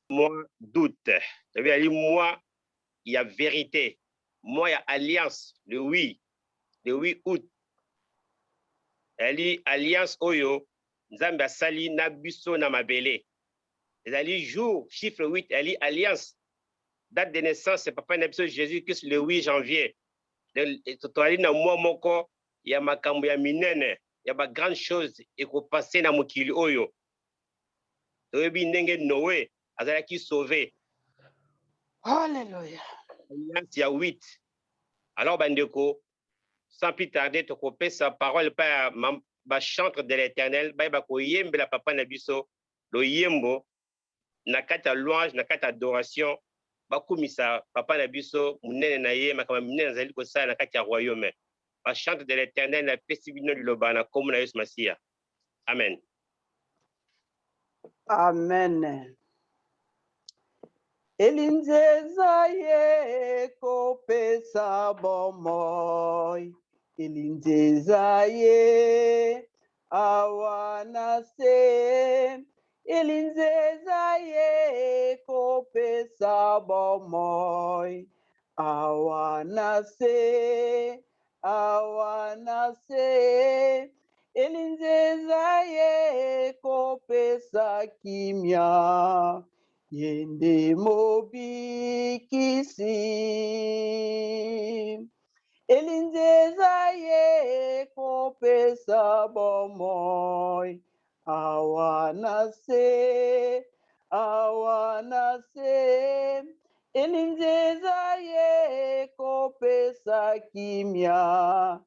Moi, doute. Ça veut dire, moi, il y a vérité. Moi, il y a alliance. Le 8 août. Elle dit alliance Oyo. Nzambe asali na biso na mabele. Elle dit jour, chiffre 8, elle dit alliance. Date de naissance, c'est papa Nabiso Jésus-Christ le 8 janvier. Totali na moi moko, il y a makambo ya minene, il y a ba grande chose et ko passer na mokili oyo. Toyebi ndenge Noé azalaki sauvé. Alléluia. Alliance ya 8. Alors bandeko, sans plus tarder, to kopé sa parole pa ba chantre de l'Éternel, ba ko yembela papa Nabiso, lo yembo na kata louange, na kata adoration. Bakumisa papa na biso munene na ye makama munene azali kosala na kati ya royaume. Ba chante de l'Éternel na pesi bino liloba na kombo na Yesu Masiya. Amen. Amen. Elinzeza ye kopesa bomoi. Elinzeza ye awana se. Elinzeza ye kopesa bomoi. Awana se. Elinzeza ye kopesa kimya. Yende mobikisi. Elinzeza ye kopesa bomoi. Awana se. Elinzeza ye kopesa kimya.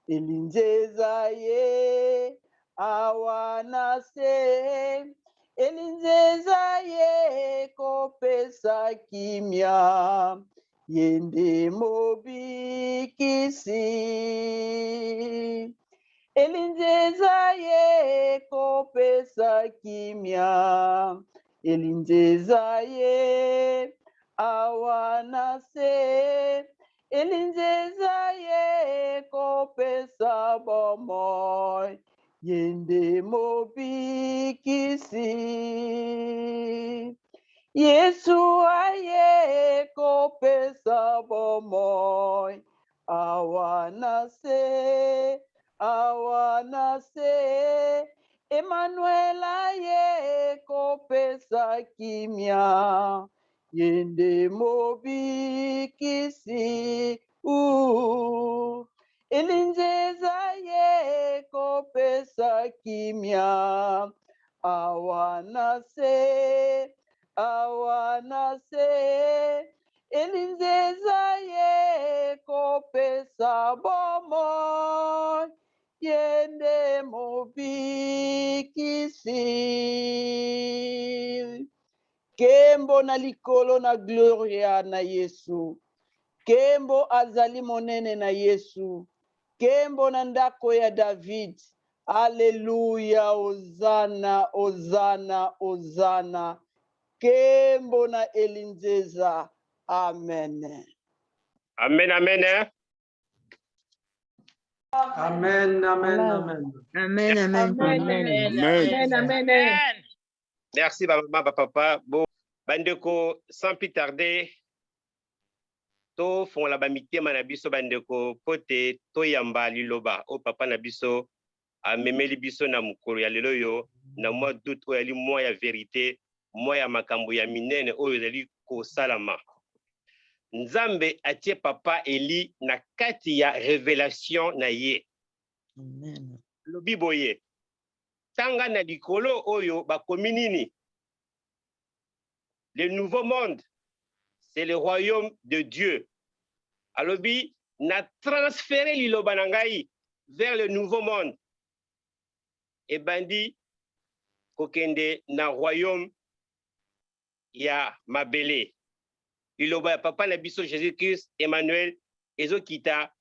Elinzeza ye awana se. Elinzeza ye kopesa kimya. Yende mobikisi. Elinzeza ye kopesa kimya. Elinzeza ye awana se. Elinzeza ye kopesa bomoi. Yende mobikisi. Yesu aye kopesa bomoi. Awana se. Emmanuel aye kopesa kimya. Yende mobikisi. Elinzeza ye kopesa kimya. Awana se. Elinzeza ye kopesa bomoi. Yende mobikisi. Kembo na likolo na gloria na Yesu. Kembo azali monene na Yesu. Kembo na ndako ya David. Alleluia, Hosanna, Hosanna, Hosanna. Kembo na Elinzeza. Amen. Amen, amen. Amen, amen, amen. Amen, amen, amen. Merci, maman, papa. Bon, bandeko, sans plus tarder, to font la bamitema na biso bandeko pote to yamba liloba o papa na biso a memeli biso na mukolo ya lelo yo na mois d'août oyo ali mois ya vérité, mois ya makambo ya minene oyo ezali kosalama. Nzambe atie papa Eli na kati ya révélation na ye. Amen. Lobi boye. Tanga na likolo oyo bakomi nini? Le nouveau monde, c'est le royaume de Dieu. Alobi na transféré liloba na ngai vers le nouveau monde. Et bandi kokende na royaume ya mabele. Liloba ya papa na biso Jésus-Christ Emmanuel ezokita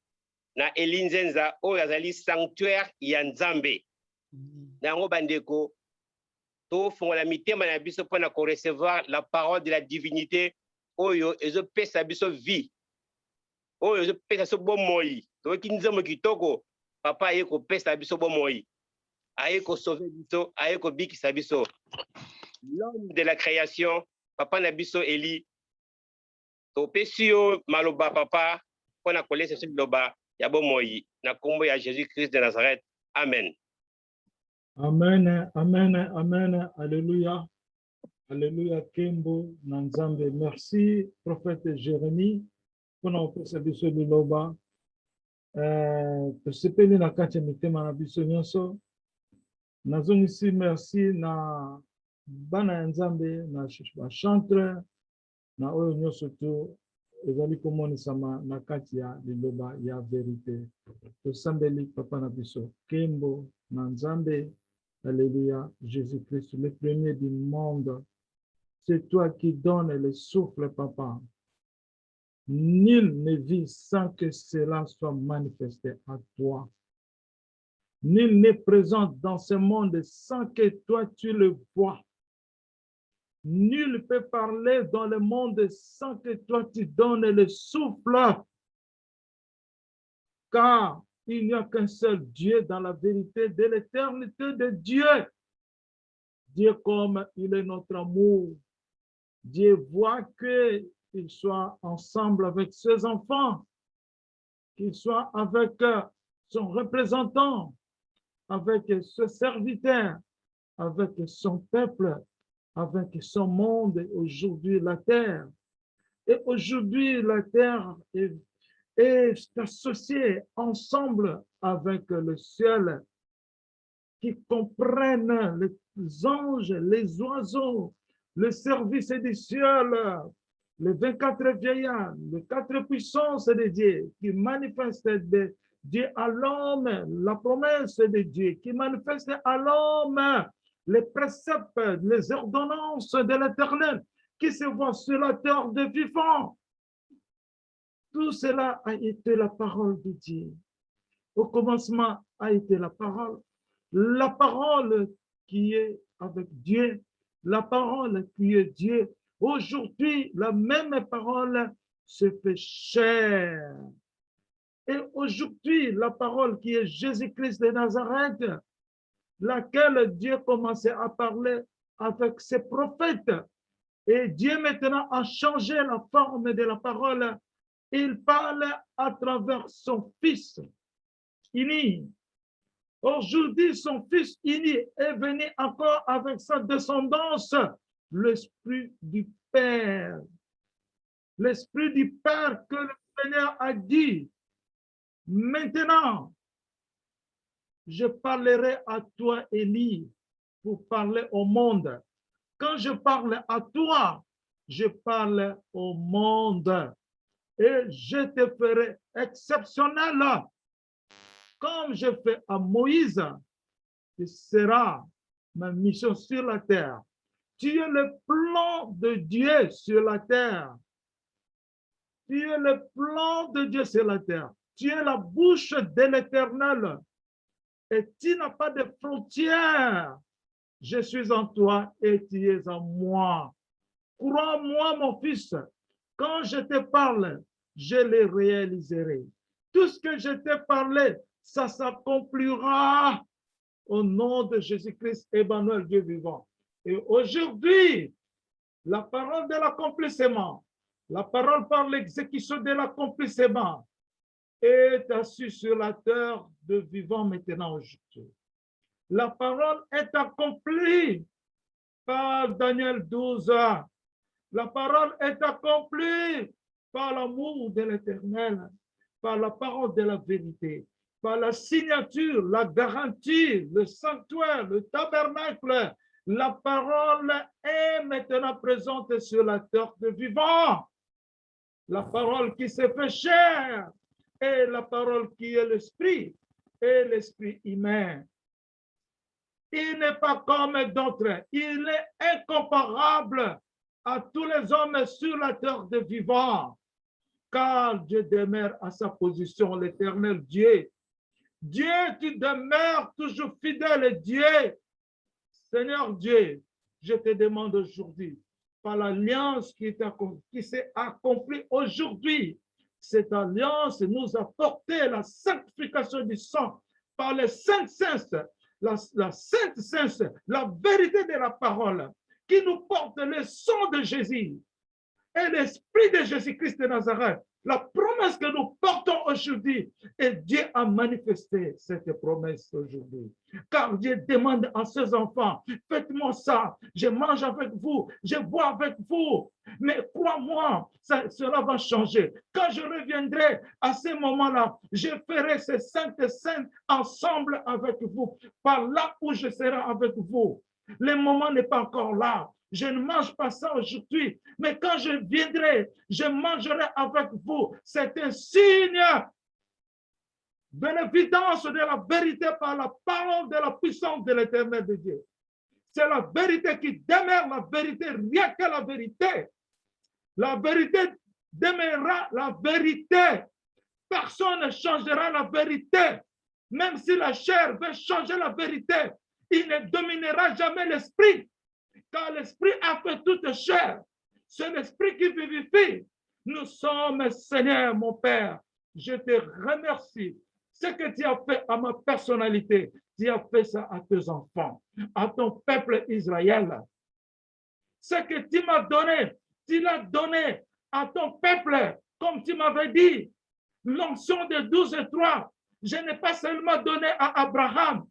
na Elinzenza oyo azali sanctuaire ya Nzambe. Nango bandeko to fongola mitema na biso pona ko recevoir la parole de la divinité oyo ezopesa biso vie. Oyo ezopesa so bomoi. To kinzamo kitoko papa ayeko pesa biso bomoi. Ayeko sauver biso, ayeko bikisa biso. l'homme de la création, papa Nabiso Eli, Topesio Maloba papa, qu'on a collé ce loba, Yabo Moyi, na combo ya Jésus-Christ de Nazareth. Amen. Amen, amen, amen, alléluia. Alléluia, Kembo, Nanzambe. Merci, prophète Jérémie, pour notre service de Loba. Tosepeli na kati ya mitema na biso nyonso. Nazongisi merci na bana ya Nzambe, na chantre, na oyo nyonso tu ezali komonisama na kati ya liloba ya vérité. Tosambeli papa na biso, Kembo, na Nzambe. Alléluia, Jésus-Christ, le premier du monde. C'est toi qui donnes le souffle, papa. Nul ne vit sans que cela soit manifesté à toi. Nul n'est présent dans ce monde sans que toi tu le vois. Nul ne peut parler dans le monde sans que toi tu donnes le souffle. Car il n'y a qu'un seul Dieu dans la vérité de l'éternité de Dieu. Dieu comme il est notre amour. Dieu voit qu'il soit ensemble avec ses enfants, qu'il soit avec son représentant, avec ce serviteur, avec son peuple, avec son monde, aujourd'hui la terre. Et aujourd'hui, la terre est associée ensemble avec le ciel, qui comprennent les anges, les oiseaux, le service du ciel, les 24 vieillards, les 4 puissances de Dieu, qui manifestent de Dieu à l'homme, la promesse de Dieu, qui manifeste à l'homme les préceptes, les ordonnances de l'Éternel, qui se voient sur la terre de vivants. Tout cela a été la parole de Dieu. Au commencement a été la parole qui est avec Dieu, la parole qui est Dieu. Aujourd'hui, la même parole se fait chair. Et aujourd'hui, la parole qui est Jésus-Christ de Nazareth, laquelle Dieu commençait à parler avec ses prophètes. Et Dieu maintenant a changé la forme de la parole. Il parle à travers son Fils uni. Aujourd'hui, son Fils uni est venu encore avec sa descendance, l'Esprit du Père. L'Esprit du Père que le Seigneur a dit, maintenant, je parlerai à toi, Élie, pour parler au monde. Quand je parle à toi, je parle au monde. Et je te ferai exceptionnel. Comme je fais à Moïse, ce sera ma mission sur la terre. Tu es le plan de Dieu sur la terre. Tu es le plan de Dieu sur la terre. Tu es la bouche de l'Éternel. Et tu n'as pas de frontières. Je suis en toi et tu es en moi. Crois-moi, mon fils, quand je te parle, je le réaliserai. Tout ce que je t'ai parlé, ça s'accomplira au nom de Jésus-Christ, Emmanuel, Dieu vivant. Et aujourd'hui, la parole de l'accomplissement, la parole par l'exécution de l'accomplissement est assise sur la terre de vivant maintenant aujourd'hui. La parole est accomplie par Daniel 12. La parole est accomplie par l'amour de l'Éternel, par la parole de la vérité, par la signature, la garantie, le sanctuaire, le tabernacle. La parole est maintenant présente sur la terre de vivant. La parole qui se fait chair et la parole qui est l'esprit et l'esprit humain. Il n'est pas comme d'autres. Il est incomparable à tous les hommes sur la terre de vivant. Car Dieu demeure à sa position, l'Éternel Dieu. Dieu, tu demeures toujours fidèle, Dieu. Seigneur Dieu, je te demande aujourd'hui, par l'alliance qui s'est accomplie aujourd'hui, cette alliance nous a porté la sanctification du sang par les saintes saintes, la sainte sainte, la vérité de la parole qui nous porte le sang de Jésus et l'esprit de Jésus-Christ de Nazareth. La promesse que nous portons aujourd'hui, et Dieu a manifesté cette promesse aujourd'hui. Car Dieu demande à ses enfants, faites-moi ça, je mange avec vous, je bois avec vous. Mais crois-moi, cela va changer. Quand je reviendrai à ce moment-là, je ferai ces saintes scènes ensemble avec vous, par là où je serai avec vous. Le moment n'est pas encore là. Je ne mange pas ça aujourd'hui, mais quand je viendrai, je mangerai avec vous. C'est un signe de l'évidence de la vérité par la parole de la puissance de l'Éternel de Dieu. C'est la vérité qui demeure la vérité, rien que la vérité. La vérité demeurera la vérité. Personne ne changera la vérité. Même si la chair veut changer la vérité, il ne dominera jamais l'esprit. Car l'esprit a fait toute chair. C'est l'esprit qui vivifie. Nous sommes, Seigneur, mon Père. Je te remercie. Ce que tu as fait à ma personnalité, tu as fait ça à tes enfants, à ton peuple Israël. Ce que tu m'as donné, tu l'as donné à ton peuple, comme tu m'avais dit. L'onction de 12 et 3, je n'ai pas seulement donné à Abraham,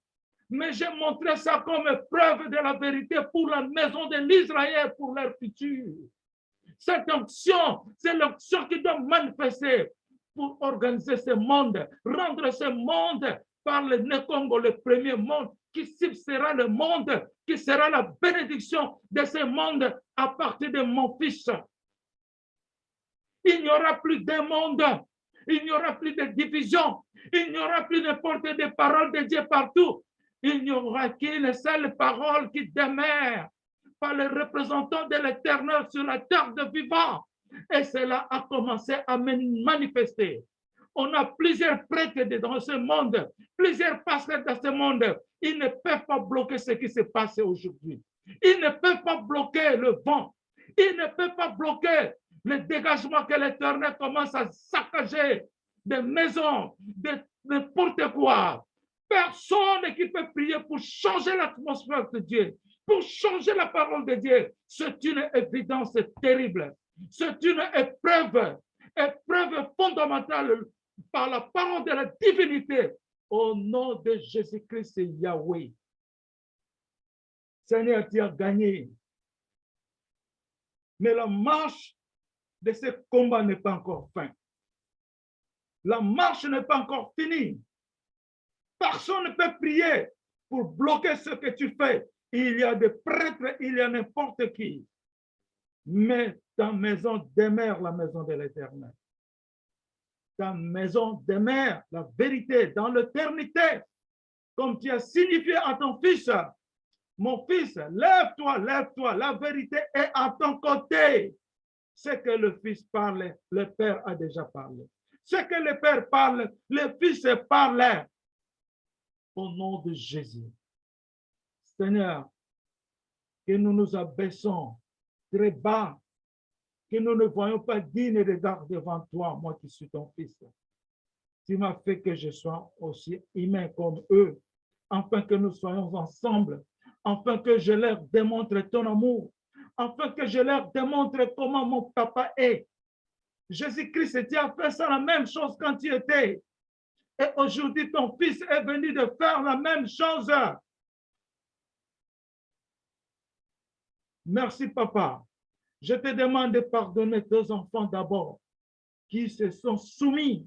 mais j'ai montré ça comme preuve de la vérité pour la maison de l'Israël, pour leur futur. Cette onction, c'est l'onction qui doit manifester pour organiser ce monde, rendre ce monde par le Congo, le premier monde, qui sera le monde, qui sera la bénédiction de ce monde à partir de mon fils. Il n'y aura plus de monde, il n'y aura plus de division, il n'y aura plus de portée des paroles de Dieu partout. Il n'y aura qu'une seule parole qui demeure par les représentants de l'Éternel sur la terre de vivant. Et cela a commencé à manifester. On a plusieurs prêtres dans ce monde, plusieurs pasteurs dans ce monde. Ils ne peuvent pas bloquer ce qui se passe aujourd'hui. Ils ne peuvent pas bloquer le vent. Ils ne peuvent pas bloquer le dégagement que l'Éternel commence à saccager des maisons, de n'importe quoi. Personne qui peut prier pour changer l'atmosphère de Dieu, pour changer la parole de Dieu. C'est une évidence terrible. C'est une épreuve fondamentale par la parole de la divinité. Au nom de Jésus-Christ et Yahweh. Seigneur, tu as gagné. Mais la marche de ce combat n'est pas encore fin. La marche n'est pas encore finie. Personne ne peut prier pour bloquer ce que tu fais. Il y a des prêtres, il y a n'importe qui. Mais ta maison demeure la maison de l'Éternel. Ta maison demeure la vérité dans l'éternité. Comme tu as signifié à ton fils, mon fils, lève-toi, lève-toi, la vérité est à ton côté. Ce que le fils parle, le Père a déjà parlé. Ce que le Père parle, le Fils parle. Au nom de Jésus. Seigneur, que nous nous abaissons très bas, que nous ne voyons pas digne regard devant toi, moi qui suis ton fils. Tu m'as fait que je sois aussi humain comme eux, afin que nous soyons ensemble, afin que je leur démontre ton amour, afin que je leur démontre comment mon papa est. Jésus-Christ, tu as fait ça la même chose quand tu étais. Et aujourd'hui, ton fils est venu de faire la même chose. Merci, papa. Je te demande de pardonner tes enfants d'abord, qui se sont soumis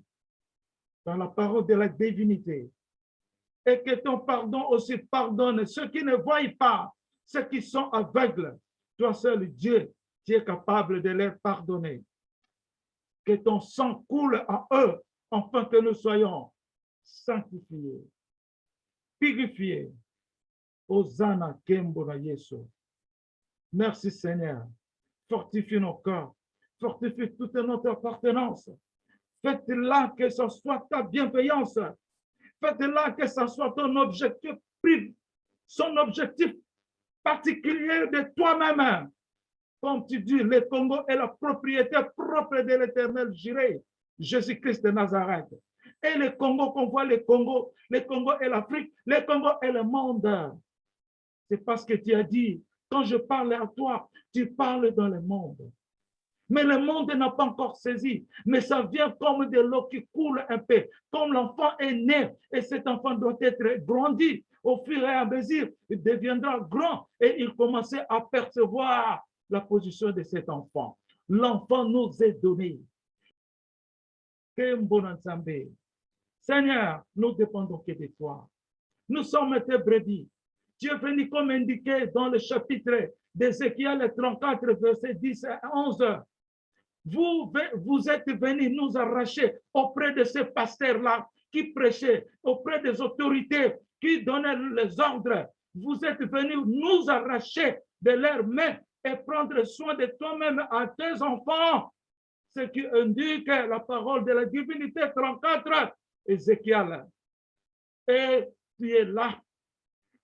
dans la parole de la divinité. Et que ton pardon aussi pardonne ceux qui ne voient pas, ceux qui sont aveugles. Toi seul, Dieu, tu es capable de les pardonner. Que ton sang coule en eux, afin que nous soyons sanctifiés, purifiés. Hosanna Kembona Yesu. Merci Seigneur. Fortifie nos corps, fortifie toute notre appartenance. Faites-la que ce soit ta bienveillance. Faites-la que ce soit ton objectif privé, son objectif particulier de toi-même. Comme tu dis, le Congo est la propriété propre de l'Éternel Jireh, Jésus-Christ de Nazareth. Et le Congo qu'on voit, le Congo est l'Afrique, le Congo est le monde. C'est parce que tu as dit Quand je parle à toi, tu parles dans le monde. Mais le monde n'a pas encore saisi. Mais ça vient comme de l'eau qui coule un peu. Comme l'enfant est né et cet enfant doit être grandi. Au fur et à mesure, il deviendra grand et il commençait à percevoir la position de cet enfant. L'enfant nous est donné. Seigneur, nous dépendons que de toi. Nous sommes tes brebis. Tu es venu comme indiqué dans le chapitre d'Ézéchiel 34, verset 10 à 11. Vous êtes venus nous arracher auprès de ces pasteurs-là qui prêchaient, auprès des autorités qui donnaient les ordres. Vous êtes venus nous arracher de leurs mains et prendre soin de toi-même à tes enfants. Ce qui indique la parole de la divinité 34, Ézéchiel. Et tu es là.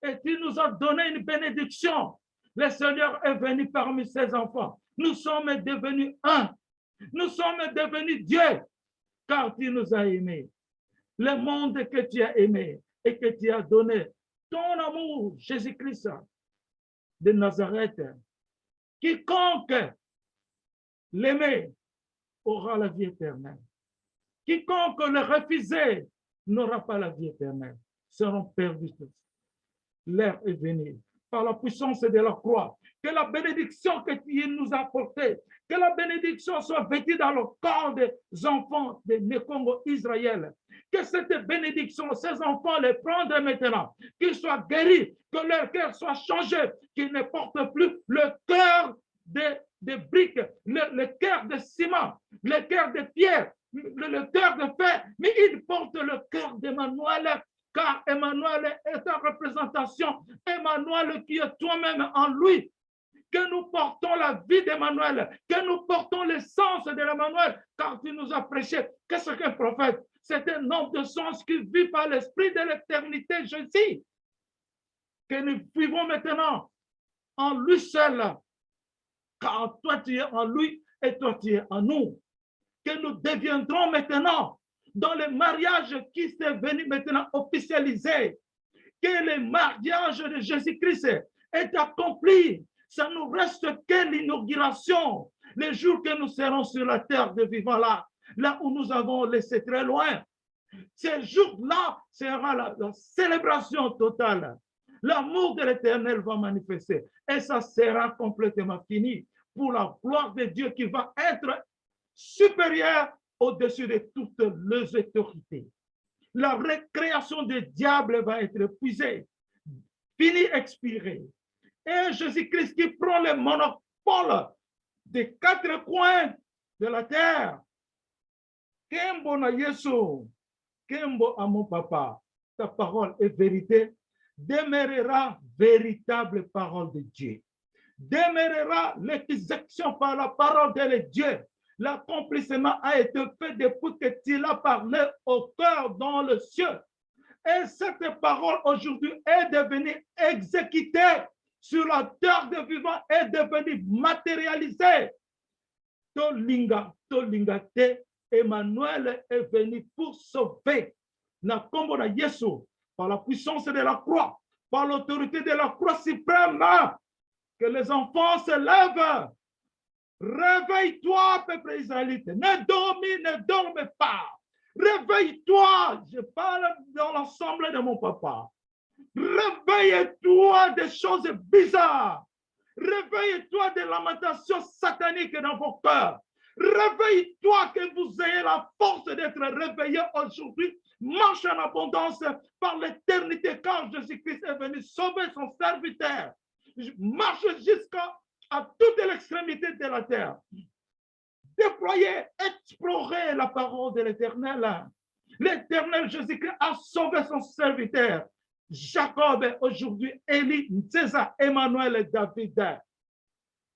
Et tu nous as donné une bénédiction. Le Seigneur est venu parmi ses enfants. Nous sommes devenus un. Nous sommes devenus Dieu, car tu nous as aimés. Le monde que tu as aimé et que tu as donné, ton amour, Jésus-Christ de Nazareth. Quiconque l'aimait aura la vie éternelle. Quiconque le refusait n'aura pas la vie éternelle. Seront perdus tous. L'heure est venue par la puissance de la croix. Que la bénédiction que tu nous as apportée, que la bénédiction soit vêtue dans le corps des enfants de Mekongo Israël. Que cette bénédiction, ces enfants les prennent maintenant, qu'ils soient guéris, que leur cœur soit changé, qu'ils ne portent plus le cœur de briques, le cœur de ciment, le cœur de pierre, le cœur de fer, mais ils portent le cœur d'Emmanuel. Car Emmanuel est en représentation, Emmanuel qui est toi-même en lui, que nous portons la vie d'Emmanuel, que nous portons l'essence de l'Emmanuel, car tu nous as prêché. Qu'est-ce qu'un prophète? C'est un homme de sens qui vit par l'esprit de l'éternité, Jésus, que nous vivons maintenant en lui seul, car toi tu es en lui et toi tu es en nous, que nous deviendrons maintenant dans le mariage qui s'est venu maintenant officialiser, que le mariage de Jésus-Christ est accompli. Ça nous reste que l'inauguration, les jours que nous serons sur la terre de vivants là, là où nous avons laissé très loin. Ces jours-là sera la célébration totale. L'amour de l'Éternel va manifester et ça sera complètement fini pour la gloire de Dieu qui va être supérieure au-dessus de toutes les autorités. La récréation du diable va être épuisée, finie, expirée. Et Jésus-Christ qui prend le monopole des quatre coins de la terre. Kembo na Yesu, Kembo à mon papa, ta parole est vérité, demeurera véritable parole de Dieu. Demeurera l'exécution par la parole de Dieu. L'accomplissement a été fait depuis que tu l'as parlé au cœur dans le ciel. Et cette parole aujourd'hui est devenue exécutée sur la terre de vivants, est devenue matérialisée. Tolinga, Tolinga te, Emmanuel est venu pour sauver. Na kombo na Yesu, par la puissance de la croix, par l'autorité de la croix suprême, que les enfants se lèvent. Réveille-toi, peuple israélite. Ne dorme pas. Réveille-toi. Je parle dans l'ensemble de mon papa. Réveille-toi des choses bizarres. Réveille-toi des lamentations sataniques dans vos cœurs. Réveille-toi que vous ayez la force d'être réveillé aujourd'hui. Marche en abondance par l'éternité car Jésus-Christ est venu sauver son serviteur. Marche jusqu'à toute l'extrémité de la terre. Déployez, explorez la parole de l'Éternel. L'Éternel Jésus-Christ a sauvé son serviteur. Jacob, aujourd'hui, Élie, César, Emmanuel et David.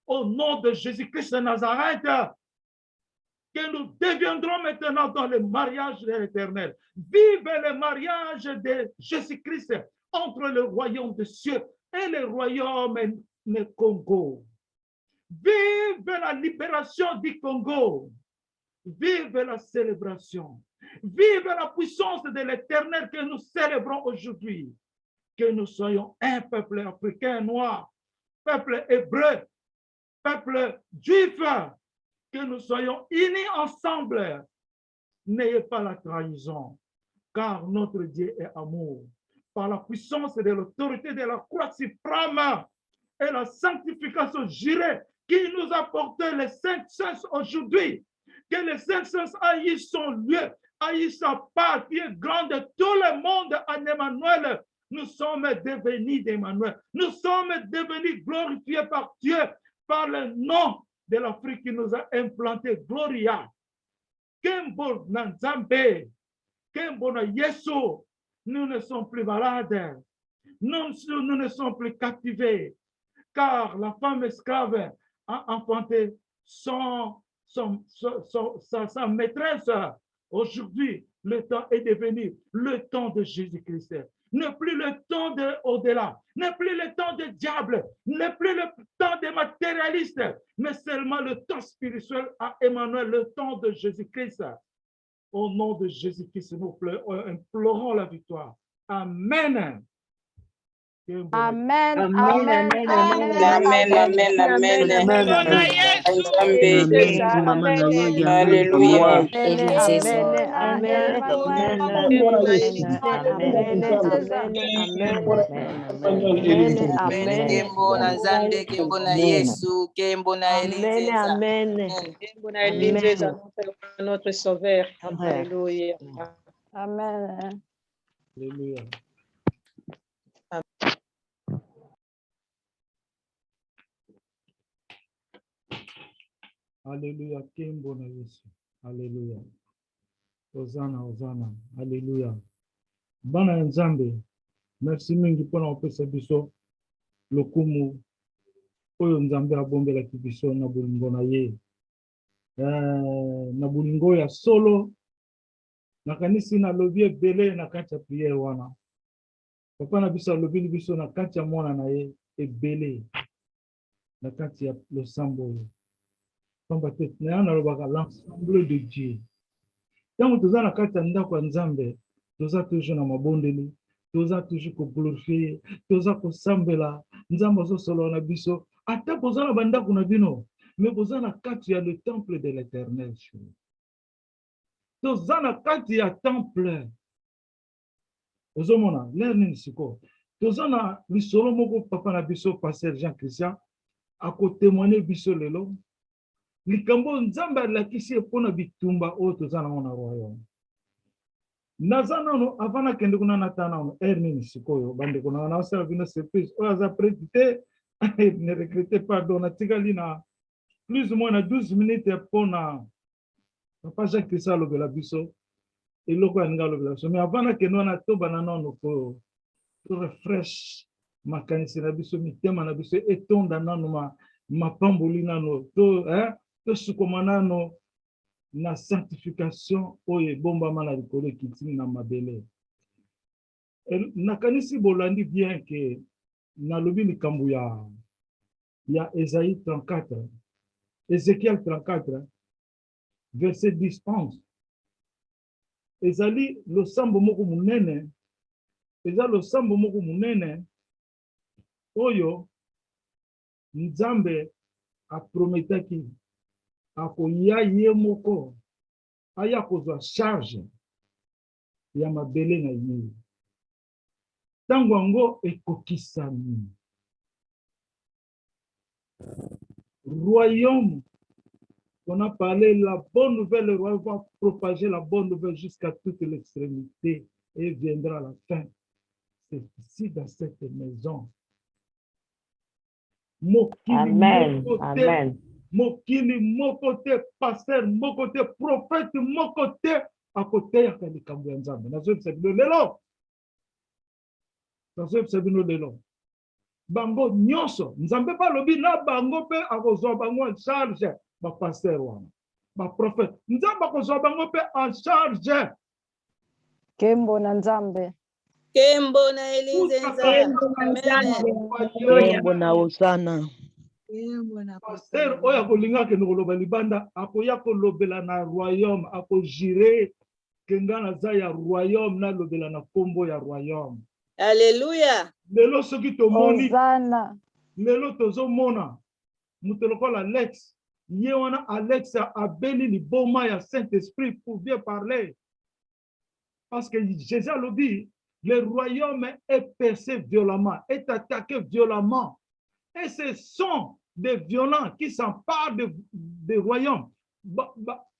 Au nom de Jésus-Christ de Nazareth, que nous deviendrons maintenant dans le mariage de l'Éternel. Vive le mariage de Jésus-Christ entre le royaume des cieux et le royaume du Congo. Vive la libération du Congo. Vive la célébration. Vive la puissance de l'Éternel que nous célébrons aujourd'hui. Que nous soyons un peuple africain noir peuple hébreu, peuple juif, que nous soyons unis ensemble. N'ayez pas la trahison, car notre Dieu est amour. Par la puissance et de l'autorité de la croix suprême et la sanctification jurée qui nous a porté les cinq sens aujourd'hui, que les cinq sens haïssent son lieu, haïssent sa part qui est grande de tout le monde en Emmanuel. Nous sommes devenus d'Emmanuel. Nous sommes devenus glorifiés par Dieu, par le nom de l'Afrique qui nous a implanté. Gloria. Kembo Nanzambe, Kembo na Yesu. Nous ne sommes plus malades. Nous ne sommes plus captivés. Car la femme esclave a enfanté sa maîtresse. Aujourd'hui, le temps est devenu le temps de Jésus-Christ. Ne plus le temps de au-delà, ne plus le temps de diable, ne plus le temps des matérialistes, mais seulement le temps spirituel à Emmanuel, le temps de Jésus-Christ. Au nom de Jésus-Christ, nous implorons la victoire. Amen. Amen. Amen, Amen. amen, Amen. amen, Amen. amen, Hallelujah. Kembo na Nzambe, Kembo na Yesu, Kembo na Elinzeza. Kembo na Elinzeza, notre sauveur. Alléluia. Amen. Alléluia. Alléluia. Kembo na Yesu. Alléluia. Hosanna, Hosanna. Alléluia. Bana ya Nzambe, merci mingi mpona kopesa biso lokumu oyo Nzambe abombelaki biso na bolingo na ye. Na bolingo ya solo, nakanisi nalobi ebele na kati ya priere wana. Papa na biso alobeli biso na kati ya mwana na ye ebele na kati ya losambo oyo. Pamba te na nalobaka l'ensemble de Dieu. Tango toza na kati ya ndako ya Nzambe, toza toujours na mabondeli, toza toujours koglorifie, toza kosambela, Nzambe azosolola na biso, ata boza na bandako na bino, mais boza na kati ya le temple de l'Éternel. Toza na kati ya temple. Ozomona, lere nini siko. Toza na lisolo moko papa na biso, Pasteur Jean Christian, akotémoigner biso lelo. Likambo Nzambe alakisi mpona bitumba oyo toza nango na royaume. Naza nano avant nakende kuna nata nano nini sikoyo bandeko na osala bino surprise oyo aza prêt te ne regrettez pardon natikali na plus ou moins na 12 minutes mpona papa Jacques Christian alobela biso eloko ya ninga alobela biso mais avant nakende wana tobana nano po refresh makanisi na biso mitema na biso etonda nano mapamboli nano to sukoma nano na sanctification oye bombama na likolo ekitini na mabele. Nakanisi bolandi bien que nalobi likambo ya Esaïe 34, Ézéchiel 34, verset 10-11. Ezali losambo moko munene, eza losambo moko munene oyo Nzambe aprometaki akoya ye moko aya kozwa charge ya mabele na ye. Tango yango ekokisami. Royaume, on a parlé la bonne nouvelle, le royaume va propager la bonne nouvelle jusqu'à toute l'extrémité et viendra la fin. C'est ici dans cette maison. Amen. Amen. Mokili mokote pasteur mokote prophète mokote à côté ya likambo ya Nzambe nazo bisabino lelo bango nyonso Nzambe pa lobi na bango pe akozwa bango en charge ba pasteur wana ba prophète Nzambe akozwa bango pe en charge. Kembo na Nzambe, Kembo na Elinzeza, Kembo na Hosanna. Pasteur oya kolinga ke ngoloba libanda akoya kolobela na royaume akojire kenga na za ya royaume na lobela na kombo ya royaume. Alléluia. Lelo soki tomoni Hosanna. lelo tozomona moto lokola Alex ye wana Alex abeli liboma ya Saint-Esprit pour bien parler parce que Jésus a dit le royaume est percé violemment, est attaqué violemment, et ce sont des violents qui s'emparent des royaumes.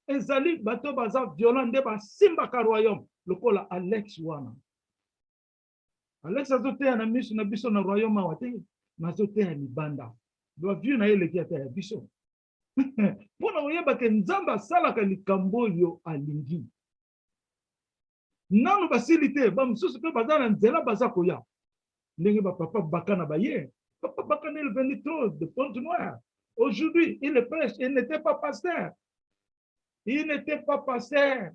Ezali bato baza violent nde basimba ka royaume lokola Alex wana. Alex azoteya na miso na biso na royaume awa te, nazoteya libanda. Doa vieux na ye leki ata ya biso. Pona oyeba ke Nzambe asalaka likambo oyo alingi. Nanu basili te, bamususu mpe baza na nzela baza koya. Ndenge bapapa bakana baye. Papa bakana il venait trop de Pointe-Noire. Aujourd'hui, il est prêche, il n'était pas pasteur. Il n'était pas pasteur.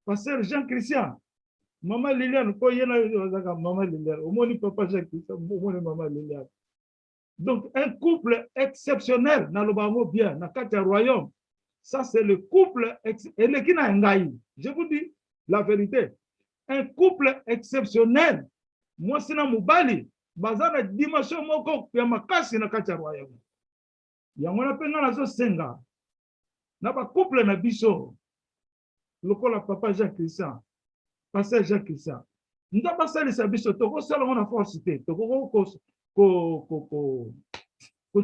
Pasteur Jean-Christian. Maman Liliane, maman Liliane. Au moins, papa Jean-Christian, au moins, maman Liliane. Donc, un couple exceptionnel dans le bango bien, dans le royaume. Ça, c'est le couple. Je vous dis la vérité. Un couple exceptionnel. Moi, c'est dans Moubali. Bazana dimension moko ya makasi na kati ya royaume. Yango na penga na zo senga. Na ba couple na biso. Lokola papa Jean-Christian. Pasteur Jean-Christian. Nda basalisa biso toko sala na force te. Toko ko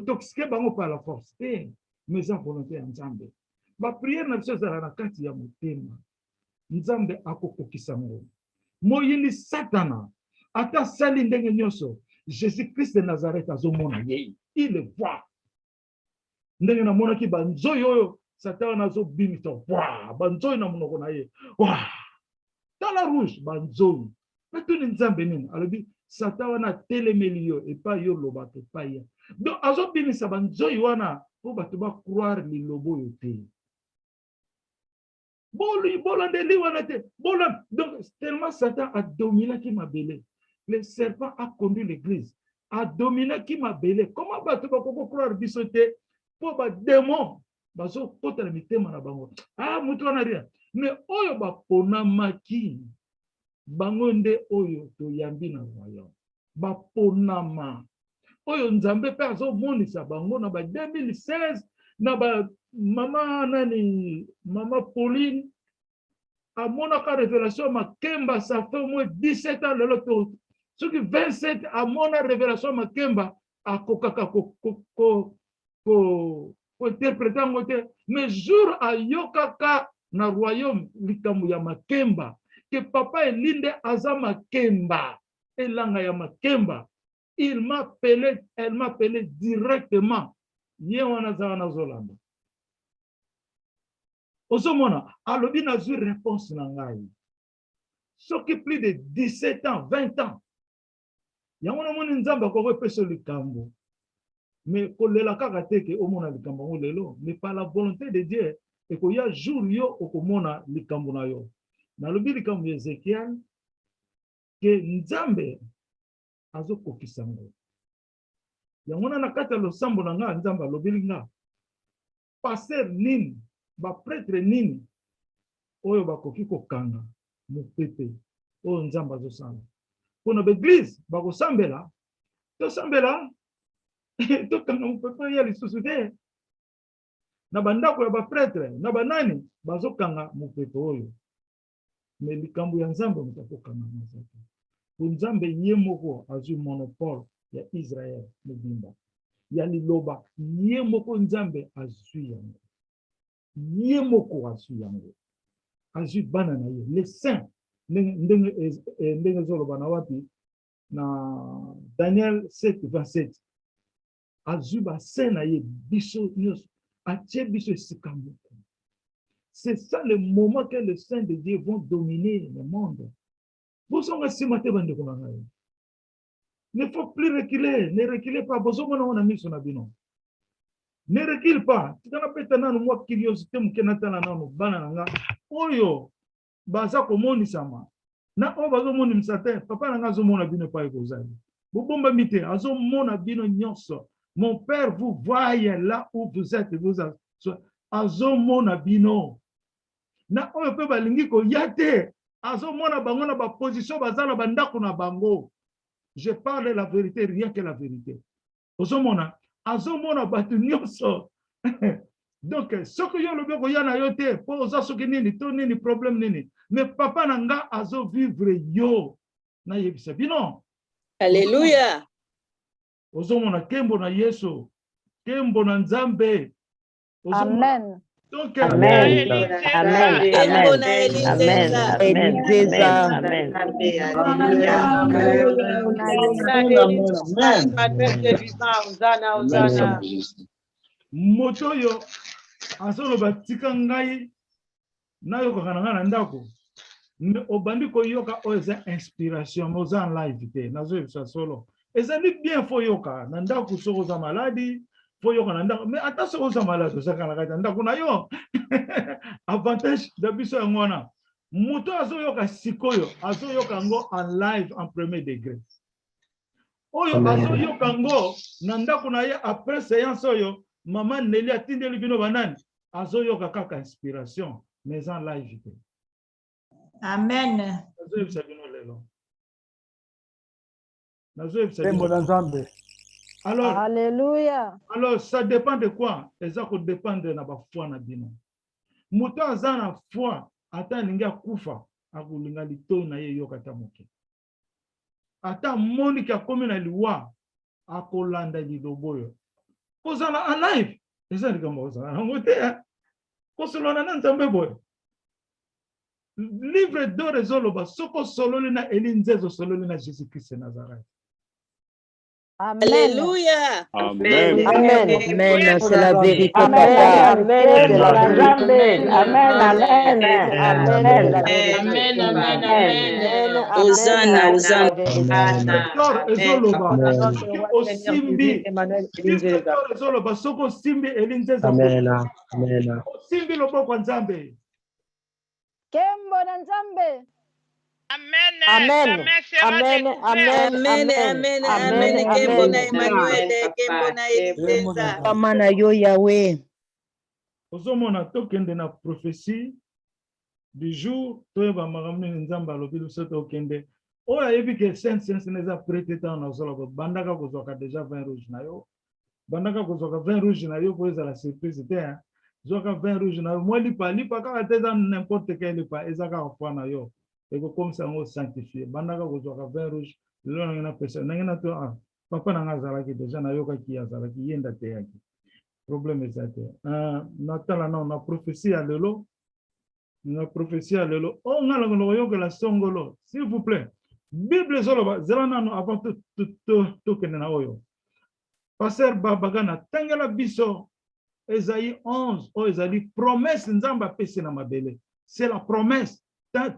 toxique bango par la force te. Mais en volonté ya Nzambe. Ba prière na biso za na kati ya motema. Nzambe akokokisa ngo. Moyini Satana. Ata sali ndenge nyonso. Jésus-Christ de Nazareth azomona ye. Il le voit. Ndenge na mona ki banzoyo oyo Satan nazo bimito. Wa, banzoyo na monoko na ye. Wa. Tala rouge banzoyo. Natuni Nzambe nini? Alobi Satan wana telemeli yo et pas yo lobato pa ya. Donc azo bimisa banzoyo wana po bato ba croire lilobo yo te. Bolande wana te. Donc tellement Satan a dominé qui m'a belé. Le serpent a conduit l'église, a dominé qui m'a belé. Comment bato ba koko croire bisote po ba démon bazo kota na mitema na bango. Ah mutu wana ria. Mais oyo ba pona maki bango nde oyo to yambi na royaume. Ba ponama. Oyo Nzambe pe azo monisa bango na ba 2016 na ba mama nani mama Pauline a monaka révélation makemba ça fait au moins 17 ans le loto. Ce qui 27 à mon révélation makemba a kokaka ko interpréter ngote mais jour a yokaka na royaume likambo ya makemba que papa elinde aza makemba elanga ya makemba elle m'a appelé directement ye wana za na zolanda osomona alobi na zui réponse na ngai soki plus de 17 ans 20 ans yango na moni Nzamba ko pesa likambo mais kolela kaka teke omona likambo ngo lelo mais par la volonté de Dieu et ko ya jour yo okomona likambo na yo na lobi likambo ya Ezekiel ke Nzambe azokokisa ngo yango na kata losambo na nga Nzamba lobi nga passer nini ba prêtre nini oyo bakoki kokanga mopepe oyo Nzamba azosala pona l'église bakosambela tosambela tokanga mopepe ya lisusu te na bandako ya ba prêtre na banani bazokanga mopepe oyo mais likambo ya Nzambe mutakokanga mazaka po Nzambe ye moko azwi monopole ya Israël mobimba ya liloba ye moko Nzambe azwi yango ye moko azwi yango azwi bana na ye les saints ndenge zoloba na wapi na Daniel 7:27 azwi ba saints na ye biso nyonso atie biso esika moko. C'est ça le moment que les saints de Dieu vont dominer le monde. Vous sont si maté bande ko na ye. Ne faut plus reculer, ne reculez pas. Bozo mona on a mis son abino. Ne recule pas. Tu kana peta nanu moi curiosité mkenata na nanu bana nga. Oyo baza ko moni sama. Na o bazo moni msate papa na nga zo mona bino pa ekozali. Bobomba mité azo mona bino nyonso. Mon père vous voyez là où vous êtes vous azo mona bino. Na oyo pe balingi ko yate azo mona bango na ba position bazala bandako na bango. je parle la vérité, rien que la vérité. Ozomona, azomona batu nyonso. Donc, ce que yo lobe ko yana yo te, po oza soki nini, to nini, problème nini. Mais papa nanga azo vivre yo. Na yebisa bino. Alléluia. Ozomona kembo na Yesu, kembo na Nzambe. Amen. Donc, Amen. Amen. Kembo Amen. na Amen. Elinzenza. Amen. Elinzenza. Amen. moto yo azoloba tika ngai nayokaka na ngai na ndako obandi koyoka oyo eza inspiration oza en live te nazoyebisa solo ezali bien fo yoka na ndako soki oza maladi fo yoka na ndako mais ata soki oza maladi ozaka na kati ya ndako na yo avantage na biso yango wana moto azoyoka sikoyo azoyoka yango en live en premier degré oyo azoyoka yango na ndako na ye après séance oyo mama Nelly atindeli bino banani azoyoka kaka inspiration mais en live te. Amen. Nazoyebisa bino lelo. Alors, Alléluia. alors, ça dépend de quoi? Ça dépend de la foi na bino. Moto aza na foi ata ninga kufa akulinga lito na ye yoka ta moke. Ata moni ka komi na liwa akolanda liloboyo. Kozala en live. Eza likambo kozala na ngote. Kosolona na Nzambe boyo. Livre d'or ezoloba soko sololi na Elinzezo sololi na Jésus-Christ Nazareth. Amen. Alléluia. Amen. Amen. Amen. C'est la vérité, Amen. papa. Amen. C'est la vérité. Amen. Amen. Amen. Amen. Hosanna, Hosanna. Docteur ezoloba osimbi Emmanuel docteur ezoloba soko simbi Elinzezo Amen. Amen. simbi loboko Nzambe. Kembo na Nzambe. Amen. Amen. Amen. Kembo na Emmanuel. Kembo na Elinzenza. Kama na yo Yahweh. Ozomona tokende na prophétie du jour toyeba makambo nini Nzambe alobi biso tokende oyo ayebi ke saint neza prêté tant na zoloba bandaka kozwaka déjà vin rouge na yo bandaka kozwaka vin rouge na yo po ezala surprise te zwaka vin rouge na yo mwa lipa kaka te eza n'importe quel lipa eza kaka foi na yo ekokomisa yango sanctifié bandaka kozwaka vin rouge lelo nange na pesa nange na to papa nanga azalaki déjà nayokaki azalaki yenda te yaki problème eza te natala nao na prophétie ya lelo o ngala koyokela songolo s'il vous plaît bible ezoloba zela nano avant tokende na oyo pasteur babagana tangela biso Esaïe 11 oyo ezali promesse Nzambe apesi na mabele c'est la promesse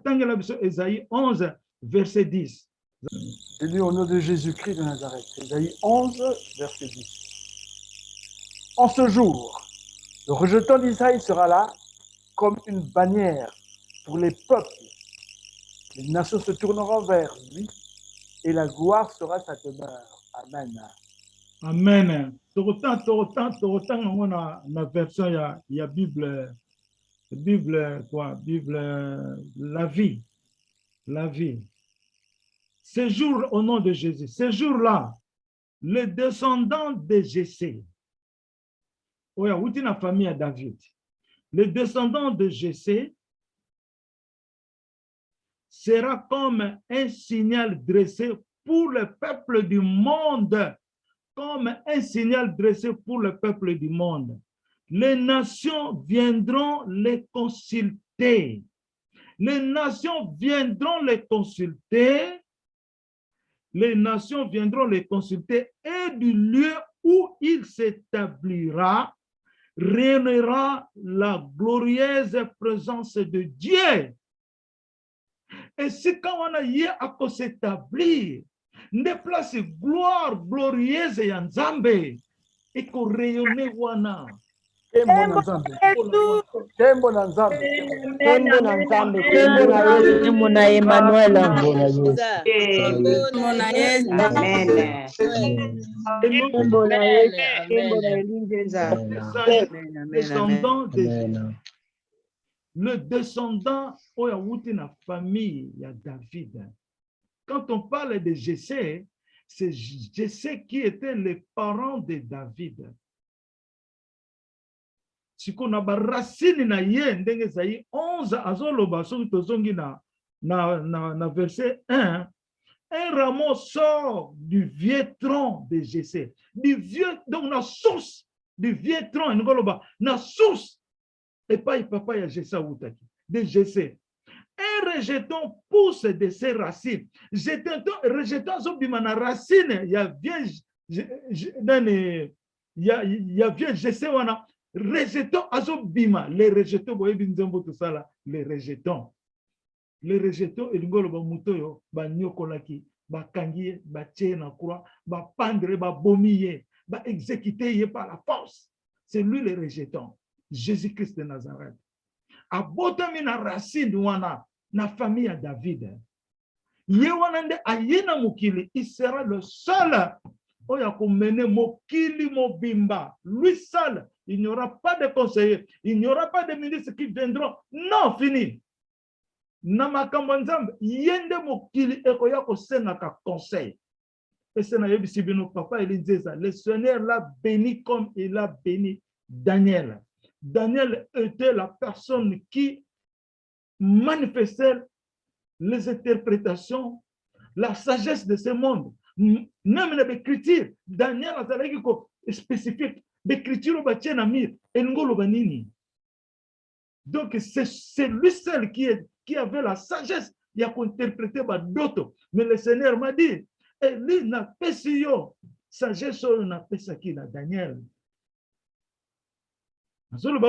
tangela biso Esaïe 11 verset 10. Je lis au nom de Jésus-Christ de Nazareth. Esaïe 11 verset 10. En ce jour, le rejeton d'Israël sera là comme une bannière pour les peuples. Les nations se tourneront vers lui et la gloire sera sa demeure. Amen. Amen. Tokotan na version ya Bible quoi? Bible la vie. La vie. Ce jour au nom de Jésus. Ce jour-là, les descendants de Jessé. Oya, où est la famille à David? Les descendants de Jessé sera comme un signal dressé pour le peuple du monde. Comme un signal dressé pour le peuple du monde. Les nations viendront les consulter. Les nations viendront les consulter. Les nations viendront les consulter et du lieu où il s'établira réunira la glorieuse présence de Dieu. Et si quand on a eu à s'établir, des places gloire glorieuse ya Nzambe et qu'on rayonne wana. Kembo na Nzambe. Kembo na Nzambe. Kembo na Yesu. Kembo na Emmanuel. Kembo na Yesu. Amen. Kembo na Yesu. Kembo na Elinzenza. Descendant de Jésus. Le descendant oya wuti na famille ya David. Quand on parle de Jessé, c'est Jessé qui était les parents de David. Si on a racine na ye ndenge zayi 11 azoloba soki tozongi na verset 1, un rameau sort du vieux tronc de Jessé. Du vieux, donc la source du vieux tronc, la source, et pas papa ya Jessé Outaki, de Jessé. Un rejeton pousse de ses racines. Rejeton zobima na racine, il y a vieux Jessé wana. Rejetons azobima, les rejetons, les rejetons. Les rejetons, et l'ingolo ba mutoyo, ba nyokolaki, ba kangiye, ba tche na croix, ba pendre, ba bomiye, ba exécuter par la force. C'est lui les rejetons. Jésus-Christ de Nazareth. A botami na racine wana, na famille à David. Ye wana nde ayena mukili, il sera le seul. Oya komene mokili mobimba. Lui seul. Il n'y aura pas de conseillers, il n'y aura pas de ministres qui viendront. Non, fini. Namakambanzam, yende mokili ekoya ko senaka conseil. Et c'est na yebisibino papa il disait ça. Le Seigneur l'a béni comme il a béni Daniel. Daniel était la personne qui manifestait les interprétations, la sagesse de ce monde. Même l'écriture, Daniel a dit spécifique. L'écriture donc c'est lui seul qui avait la sagesse, il a interprété d'autres. Mais le Seigneur m'a dit, et lui n'a pas si sagesse n'a pas ça qui n'a Daniel. Amen.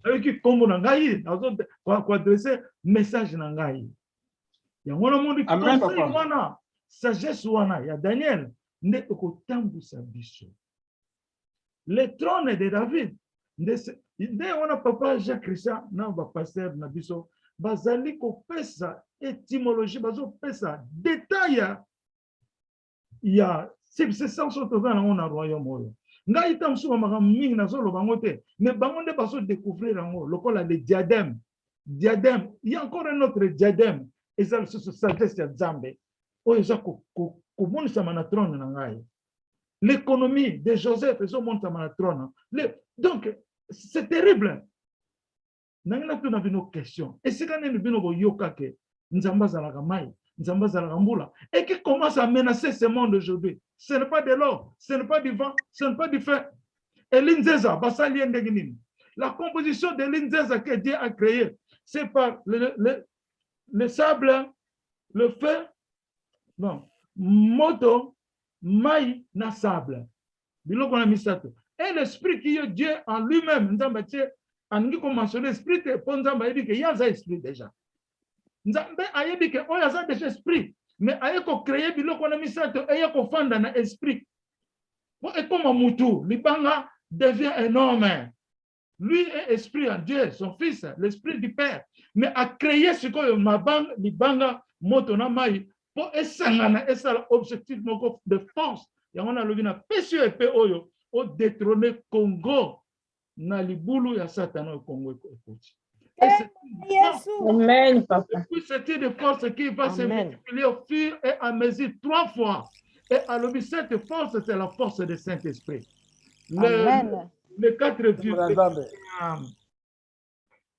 Avec comme on a adressé message nangai. Il y a un monde sagesse wana ya Daniel. Le trône de David, on a papa Jacques Christian, non, pasteur Nabiso, bazali ko pesa étymologie, bazo pesa détail, il y a c'est ça sur tout dans on a royaume. Nga itam suma makam mingi na zolo bangote, mais bangonde baso découvrir en haut, le col des diadèmes, diadème, il y a encore un autre diadème, et ça c'est sagesse ya Nzambe. Oh Jacques l'économie de Joseph ils ont monté à trône. Donc c'est terrible. Nous avons nos questions. Et c'est quand nous yoka que et qui commence à menacer ce monde aujourd'hui. Ce n'est pas de l'eau, ce n'est pas du vent, ce n'est pas du feu. Et l'Inzeza, la composition de l'Inzeza que Dieu a créée, c'est par le sable, le feu. Non, moto, maï, na sable. Et l'esprit qui est Dieu en lui-même, nous avons mentionné l'esprit, il dit qu'il y a un esprit déjà. Nous avons dit qu'il y a déjà esprit, mais il y a créé un esprit. Et comme Moutou, Libanga devient un homme. Lui est esprit en Dieu, son fils, l'esprit du Père. Mais a créé ce que Mabanga, Libanga, moto, na maï. Pour essangana et ça l'objectif de force et on a le vina pécio et oyo au détrôner Congo na libulu ya Satan au Congo. Amen, papa. Puis c'est une force qui va se multiplier au fur et à mesure 3 fois. Et à l'objet cette force c'est la force du Saint-Esprit. Les 4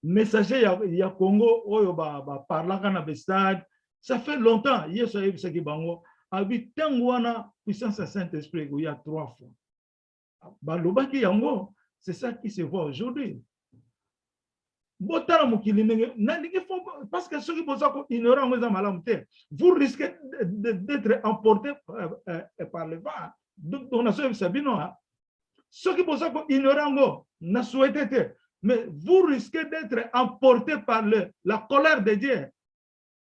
messagers il y a Congo oyo ba parlaka na bestade. Ça fait longtemps, il y a ce qui bango, avec Tangwana, puissance à Saint-Esprit, il y a 3 fois. C'est ça qui se voit aujourd'hui. Parce que ceux qui pensent ignorants, vous risquez d'être emportés par le vent. Donc, on a ceux qui pensent ignorants, mais vous risquez d'être emportés par la colère de Dieu.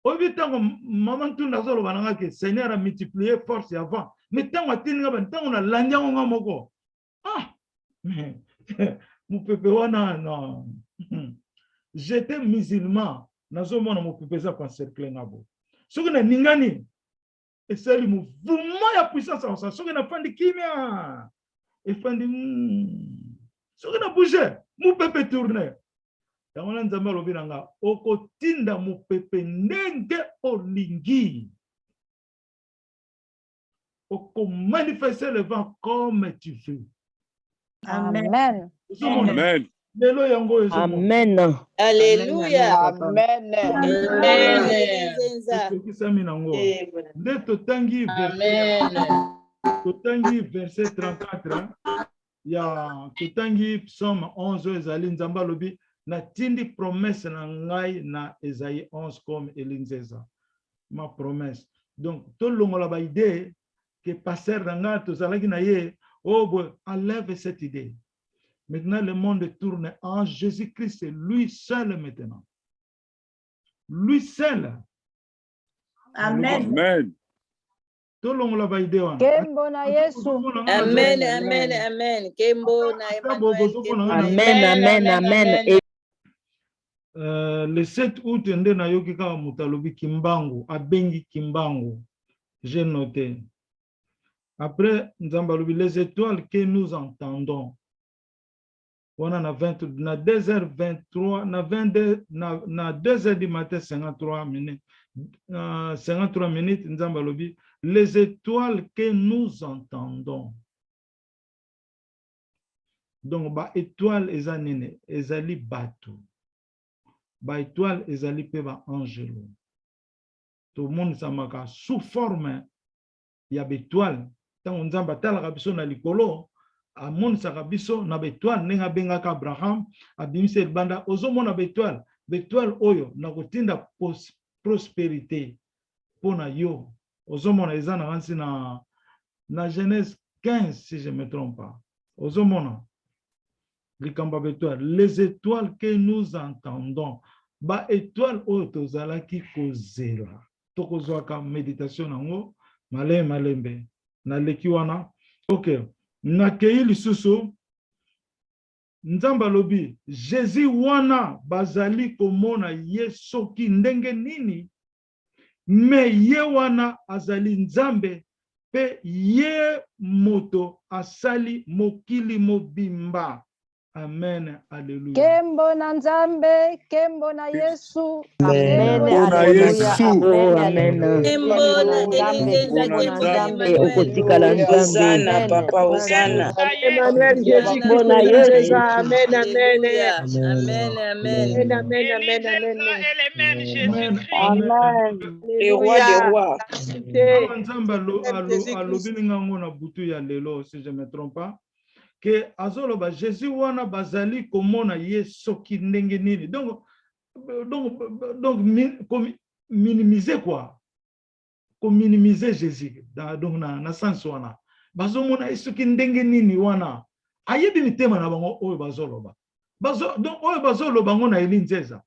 Au bout maman tout n'a pas que Seigneur a multiplié force avant. Mais tant on a l'agneau moko. Ah, mon pépé non. J'étais musulman. Nazo mona mon pépé ça encercler ngabo. Ce que na ningani. Et c'est le mouvement ya puissance en ça. Ce que na fandi kimia. Et fandi. Ce que na bougé. Mon pépé tourner. Yango nzambe lobi nanga okotinda mopepe ndenge olingi manifester le vent comme tu veux. Amen. Amen. Amen. Alléluia. Amen. Totangi verset 34 ya totangi psaume 11 ezali nzamba lobi na tindi promesse na ngai na Esaïe 11 comme elinzeza ma promesse. Donc tout le monde a idée que pasteur nanga tozalaki na ye enlève cette idée. Maintenant le monde tourne en Jésus-Christ, c'est lui seul maintenant. Lui seul. Amen. Amen. Tout le monde a idée. Kembo na Yesu. Amen, amen, amen. Kembo na Emmanuel. Amen, amen, amen. Le 7 août, nde na yoki kaka mutalobi Kimbangu, abengi Kimbangu. J'ai noté. Après, Nzambalobi, les étoiles que nous entendons. On a 2h23, na 2h du matin, 53 minutes. 53 minutes, Nzambalobi, les étoiles que nous entendons. Donc, ba étoile ezanine, ezali batu. Ba étoile ezali pe ba angelo. Tout le monde samaka sous forme ya étoile. Tant on zamba talaka biso na likolo, a monde saka biso na étoile nenga bengaka Abraham, abimise banda ozomona étoile, étoile oyo na kotinda prospérité pona yo. Ozomona ezana hansi na Genèse 15 si je me trompe pas. Ozomona les étoiles que nous entendons, ba étoile otozalaki kozela tokozwaka méditation nango malembe na lekiwana. OK, nakei lisusu Nzamba lobi Jésus wana bazali komona ye soki ndenge nini, me ye wana azali Nzambe pe ye moto asali mokili mobimba. Amen. Alléluia. Kembo na Nzambe, kembo na Yesu. Amen. Kembo na Alléluia. Amen. Kembo na Elinzeza, kembo na Emmanuel. Okotikala Nzambe. Hosanna, Papa, Hosanna. Emmanuel, Jésus, Amen, Jésus, amen. amen, amen. Amen, amen. Amen, amen, amen, amen. Jésus-Christ. Amen. Le roi des rois. Nzamba alobi ngango na butu ya lelo, si je me trompe pas, que azoloba Jésus wana bazali komona ye soki ndenge nini. Donc minimiser quoi? Comme minimiser Jésus donc na sens wana. Bazomona ye soki ndenge nini wana. Ayebi mitema na bango oyo bazoloba. Donc oyo bazoloba ngo na elinzeza.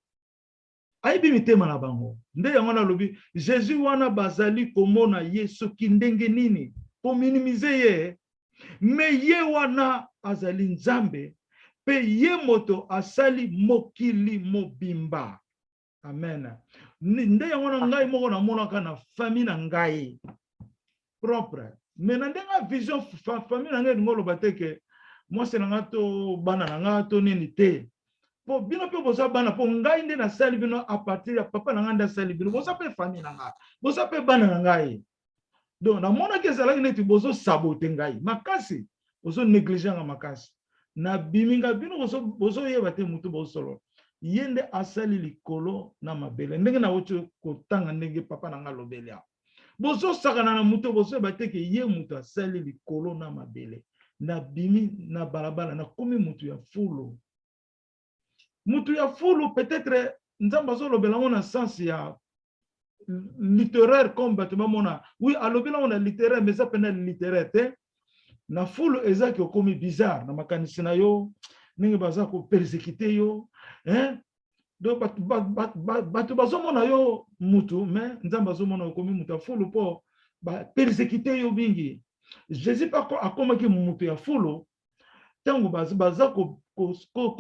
Ayebi mitema na bango. Nde yango na lobi Jésus wana bazali komona ye soki ndenge nini. Pour minimiser ye. Me ye wana azali Nzambe pe ye moto asali mokili mobimba. Amen. Nde yango na ngai moko na monaka na famille na ngai propre. Mais na ndenga vision famille na ngai ngolo bateke moi c'est nga to bana na nga to nini te. Po bino pe boza bana po ngai nde na sali bino a partir ya papa na nga nda sali bino. Boza pe famille na nga. Boza pe bana na ngai. Donc na mona ke zalaki neti bozo sabote ngai makasi bozo négliger nga makasi na biminga bino bozo yeba te mutu bozo solo yende asali likolo na mabele ndenge na wote kotanga ndenge papa na nga lobelia bozo sakana na mutu bozo yeba te ke ye mutu asali likolo na mabele na bimi na balabala na komi mutu ya fulu peut-être nzamba zo lobela na sens ya littéraire comme batemona. Oui, alobela on a littéraire mais ça peine littéraire te. Na foule ezaki okomi bizarre na makanisi na yo ninge baza ko persécuter yo hein. Donc batu bazomona yo mutu mais nzamba bazomona okomi mutu foule po ba persécuter yo bingi. Jésus pas akomaki mutu ya foule tango baza ko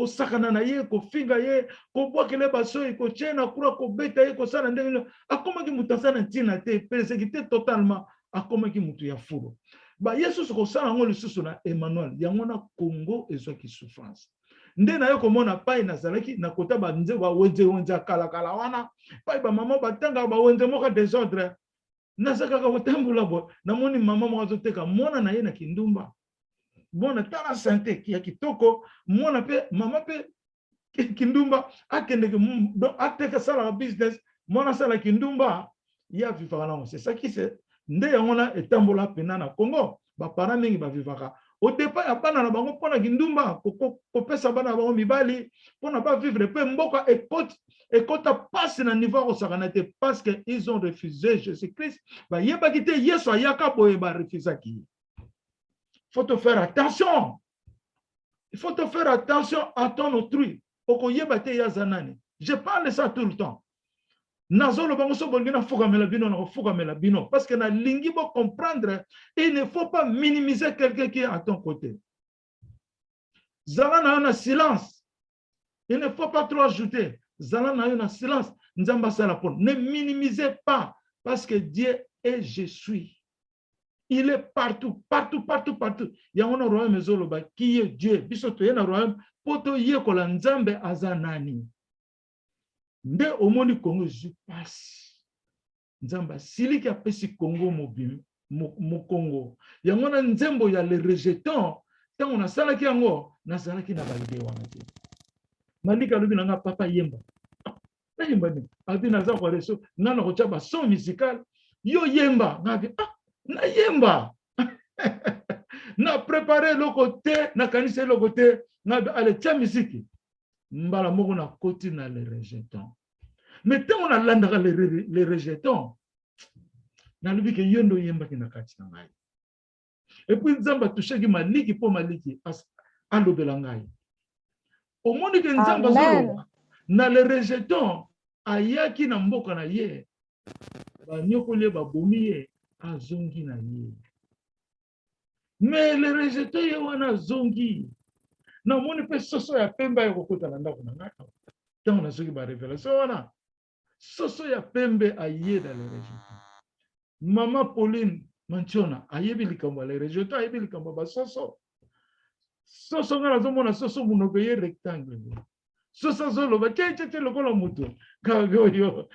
sakana na ye ko finga ye ko bwakele basoyi ko chena kura ko beta ye ko sala ndenge akomaki mutu asana ntina te persécuté totalement akomaki mutu ya fulu ba Yesu ko sala ngo lisusu na Emmanuel yango na Congo ezwaki souffrance nde na yo komona pai na zalaki na kota ba nze ba wenze kala wana pai ba mama batanga ba wenze moka désordre nazakaka kotambola bo namoni mama moko azoteka mwana na ye na kindumba mwana tala sante ya kitoko mwana pe mama pe kindumba akendeke ateka sala business mwana sala kindumba ya vivaka nango c'est ça qui c'est nde yango na etambola pena na Congo bapara mingi bavivaka odepa ya bana na bango mpona kindumba kopesa bana na bango mibali mpona bavivre mpe mboka ekota pasi na niveau ya kosakana te parce que ils ont refusé Jésus-Christ bayebaki te Yesu ayaka boye barefusaki. Faut te faire attention. Il faut te faire attention à ton autrui. Okoyebate yazanani. Je parle de ça tout le temps. Nazolo bango so bongena fukamela bino na fukamela bino parce que na lingi bo comprendre, il ne faut pas minimiser quelqu'un qui est à ton côté. Zala na un silence. Il ne faut pas trop ajouter. Zala na un silence. Nzamba sala pon. Ne minimisez pas parce que Dieu est je suis. Il est partout, partout, partout, partout. Il y a un royaume qui est Dieu. Bisoto yena royaume poto yekola nzambe azanani. Nde omoni Congo je passe. Nzamba siliki apesi Congo mo Congo. Yango na nzembo ya le rejeton. Tango na salaki yango na salaki na balide wana te. Malika lobi na nga papa yemba. Na yemba ni. Abi na za kwa reso na na kocha ba son musical. Yo yemba ngabi na yemba na préparer le côté na kanise le côté na ale tia misiki mbala moko na koti na les rejetons mais tant on a landaka les rejetons na lubi ke yondo yemba ki na kati na ngai et puis nzamba toucheki maliki po maliki ando de la ngai au monde que nzamba zolo na les rejetons ayaki na mboka na ye ba nyokole ba bomiye azongi na ye mais le rejeté ye wana zongi na moni pe soso ya pembe ya kokota na ndako na ngaka tango na soki ba révélation wana soso ya pembe aye dans le rejeté mama Pauline Mantiona ayebi likambo le rejeté ayebi likambo ba soso ngala zomona soso munoko ye rectangle soso zolo ba tete lokola muto kago yo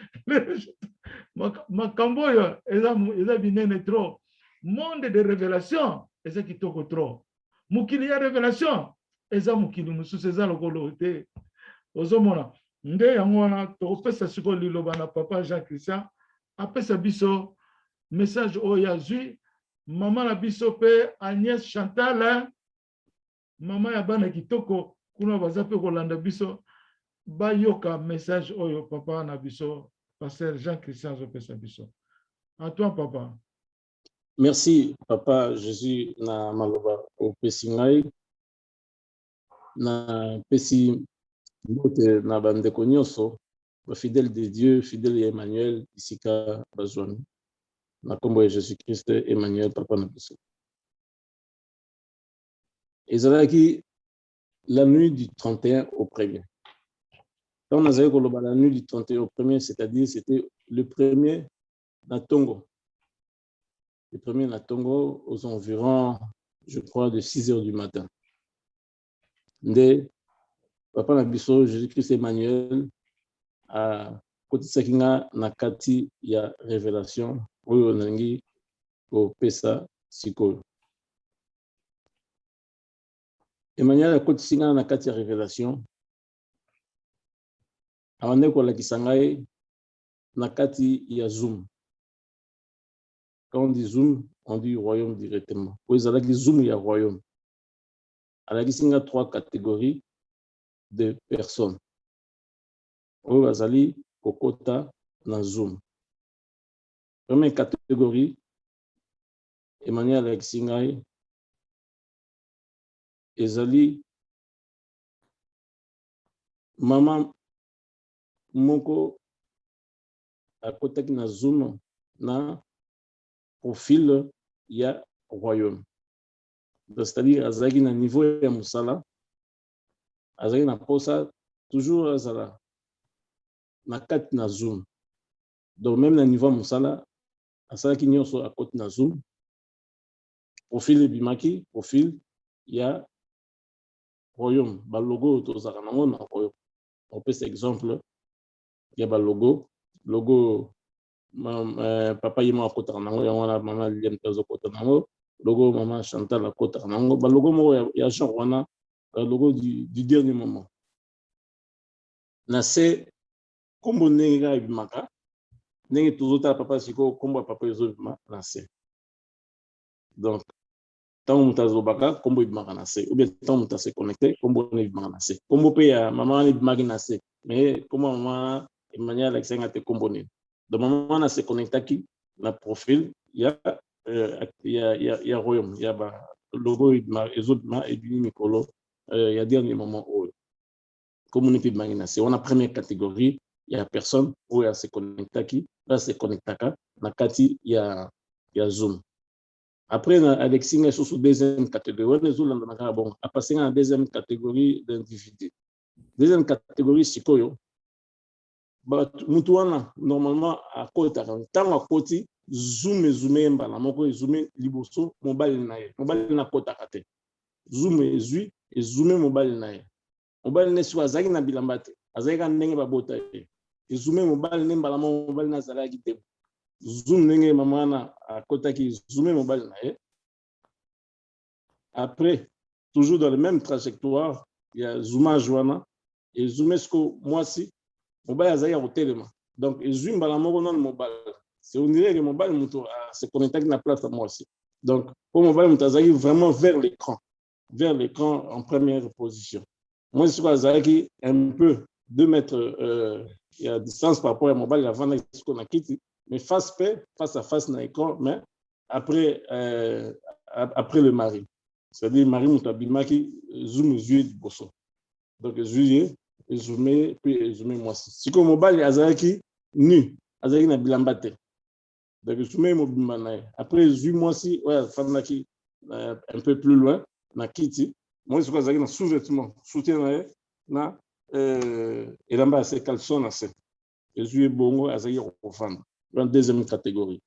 makambo yo eza binene trop monde de révélation eza kitoko trop mukili ya révélation eza mukili mususu eza lokolo te ozomona nde yango wana tokopesa siko liloba na papa Jean Christian apesa biso message oyo azwi mama na biso pe Agnès Chantal mama ya bana kitoko kuna baza pe kolanda biso bayoka message oyo papa na biso pasteur Jean Christian zopesa biso. À toi papa. Merci papa Jésus na maloba o pesingai na pesi mbote na bandeko nyonso ba fidèle de Dieu fidèle ya Emmanuel isika bazwani na kombo ya Jésus Christ Emmanuel papa na biso. Ezalaki la nuit du 31 au 1er. Quand on a dit que la nuit du 31 au 1er, c'est-à-dire c'était le premier Natongo. Le premier Natongo aux environs, je crois, de 6 heures du matin. Nde papa Nabiso, Jésus-Christ Emmanuel, à côté de Sakinga, Nakati, il y a révélation, où on a dit au Pesa Sikol. Emmanuel, à côté de Sakinga, Nakati, il y a révélation. Avant qu'on la kisangai nakati ya zoom. Quand on dit zoom, on dit royaume directement. Oui, ça dit zoom il y a royaume. Alors il y a 3 catégories de personnes. Oui, bazali kokota na zoom. Première catégorie, Emmanuel Alexingai, ezali maman moko akotaki na zoom na profil ya royaume. C'est-à-dire azaki na niveau ya musala, azaki na posa toujours azala na kati na zoom. Donc même na niveau musala asalaki nyonso akoti na zoom. Profil bimaki, profil ya royaume. Ba logo tozaka nango na royaume. On peut cet exemple. Il y a le logo papa yima akota nango ya wana mama Liliane tazo kota nango logo mama Chantal akota nango ba logo mo ya Jean wana logo du dernier moment na se kombo nenga ibimaka nenga tuzota papa siko kombo papa ezo na se donc tant mutazo baka kombo ibimaka na se ou bien tant mutase connecté kombo ne ibimaka na se kombo pe ya mama ne ibimaka na se mais comment mama Emmanuel Alexandre te kombo ne donc maman na se connecta qui na profil il y a royaume il y a ba logo et du Nicolo il y a dernier moment comme on est imaginer on a première catégorie il y a personne où il y a se connecta qui là se connecta na kati il y a Zoom après Alexis est sur deuxième catégorie on est là bon à passer à la deuxième catégorie d'individus deuxième catégorie sikoyo mutuana normalement à côté tant à côté zoom mbala moko zoom liboso mobile na kota kate zoom ezui et zoom mobile na ye mobile ne soit azaki na bilambate azaki ka ndenge babota ye zoom mobile ne mbala mobile na zalaki te zoom ndenge mamana à kota ki zoom mobile na ye après toujours dans la même trajectoire il y a zoomage wana et zoom ce que moi si mobile azali ya kotelema donc ezwi mbala moko non mobile c'est on dirait que mobile muto se connecter na plateforme moi aussi donc pour mobile muto azali vraiment vers l'écran en première position moi je suis azali un peu 2 mètres il y a distance par rapport à mobile avant ce qu'on a quitté mais face à face na écran mais après le mari c'est-à-dire mari muto abimaki zoom yeux du bosso donc juillet zoomé puis zoomé moi si comme mobile azaki nu azaki na bilambate donc zoomé mobile na après zoom moi si ouais fanaki un peu plus loin na kiti moi je azaki na sous-vêtement soutien na elamba c'est caleçon na c'est zoomé bongo azaki ko fanda dans deuxième catégorie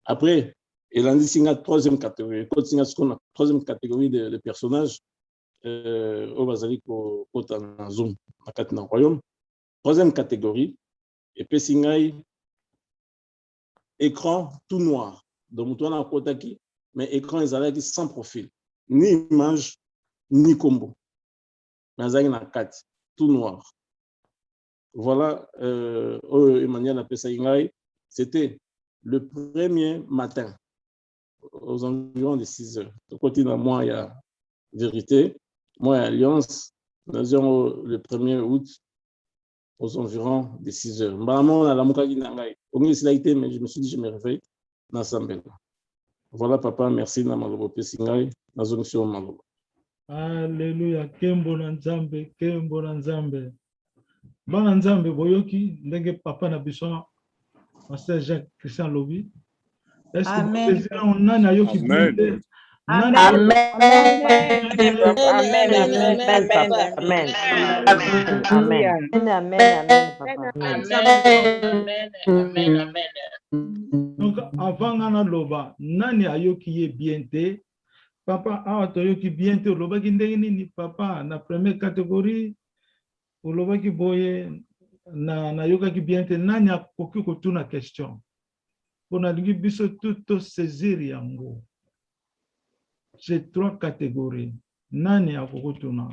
après elandi singa troisième catégorie quand singa ce qu'on a troisième catégorie de personnages au bazali ko kota na Zoom na kati na royaume troisième catégorie et puis singai écran tout noir donc mutu na kota ki mais écran ezalaki sans profil ni image ni combo mais ezalaki na kati tout noir voilà Emmanuel appelé ça ingai c'était le premier matin aux environs de 6 heures côté dans moi il y a vérité moi, à Alliance, nous avons le 1er août aux environs de 6 heures. Mais je me suis dit, je me réveille dans Sambel. Voilà, papa, merci. Alléluia. Kembo na Nzambe. Bana Nzambe, boyoki, ndenge papa na biso, Pasteur Jacques Christian Lobi. Est-ce que vous désirez on a yoki bien? Amen. Amen. Donc, avant Nana Loba, Nani ayoki ye bien te, papa awa toyoki bien te, Loba ki ndenge nini papa na première catégorie, Loba ki boye na yoka ki bien te, Nani akoki kotuna question. Pour na lingi biso tout saisir yango. J'ai 3 catégories. Nani akokotuna.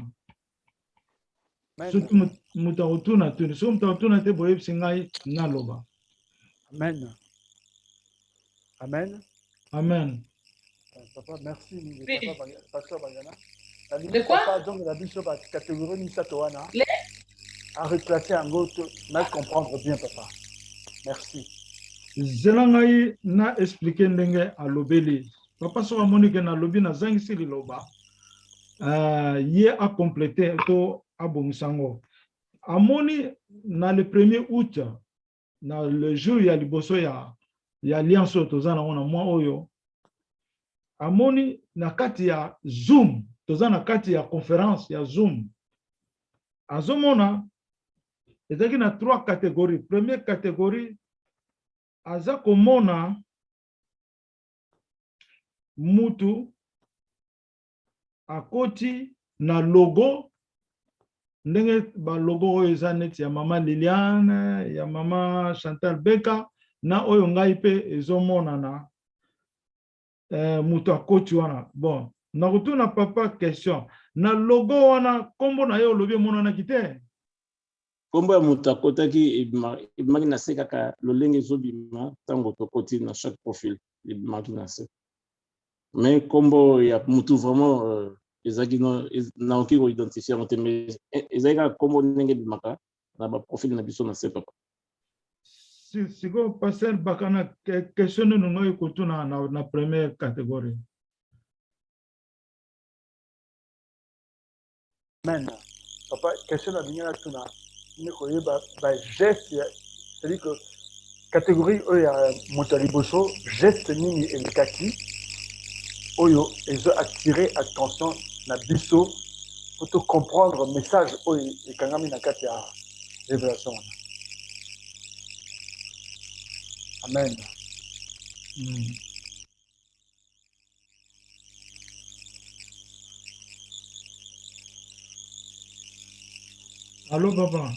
Surtout mutakotuna tuni. So mutakotuna te boye singai na loba. Amen. Amen. Amen. Papa, merci. Papa, Pasteur Bagana. De quoi? Papa, donc la bishop a catégorie Nisatoana. À replacer en gauche, mais comprendre bien, papa. Merci. Zelangai na expliquer ndenge alobeli. Papa so amoni ke na lobi na zangisi liloba. Ye a complété to abomisango. Amoni na le 1er août na le jour ya liboso ya alliance tozana ona mwa oyo. Amoni na kati ya Zoom, tozana kati ya conférence ya Zoom. Azomona ezaki na 3 catégories. Première catégorie aza komona mutu akoti na logo ndenge ba logo oyo eza neti ya mama Liliane, ya mama Chantal Beka, na oyo ngai pe ezomonana muto akoti wana. Bon, nakotuna papa question. Na logo wana kombo na yo lobi monanaki te. Kombo ya muto akotaki ebimaki na se kaka lolenge ezobima ntango tokoti na chaque profil ebimaki na se. Mais kombo ya mutu vraiment ezaki naoki koidentifier yango te, mais ezali kaka kombo ndenge ebimaka na baprofil na biso na se papa. Siko passer bakana question nini ngai ekotuna na première catégorie. Amen. Papa, question à venir à tout là. Geste, c'est-à-dire que catégorie Motaliboso, geste nini et kaki, oyo, ils ont attiré attention na biso pour te comprendre le message oyo et kangami na kati ya révélation. Amen. Allô, papa.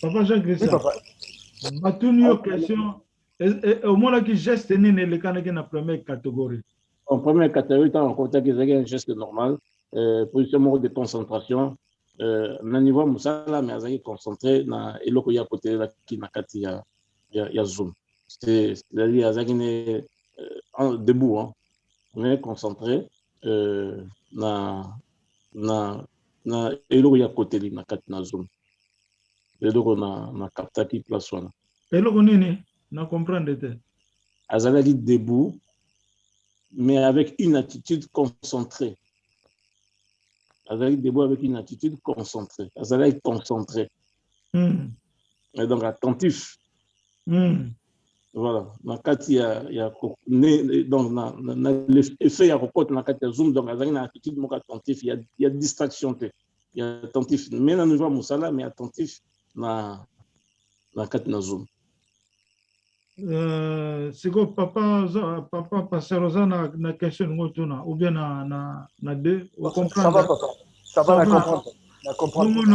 Papa Jean-Christophe. Oui, papa. Batuni yo question. Au moins, qui geste nini le kanaki na première catégorie. En première catégorie, tant en contact, il y a un geste normal, position mode de concentration. Na niveau musala, mais il concentré na eloko ya côté là qui na kati ya zoom. C'est-à-dire azaki debout, hein. On est concentré na eloko ya côté li na kati na zoom. Eloko na capta qui place wana. Eloko nini na comprendre te. Azaki debout, mais avec une attitude concentrée. Azali debout avec une attitude concentrée. Azali concentré. Et donc attentif. Voilà. Dans il y a donc l'effet il y a na kati zoom, donc azali une attitude mo attentif, il y a distraction te. Il y a attentif, mais na niveau musala mais attentif na kati na zoom. Siko papa passer Rosa na question ngotuna ou bien na deux ou comprendre. Ça va papa. Ça va na comprendre.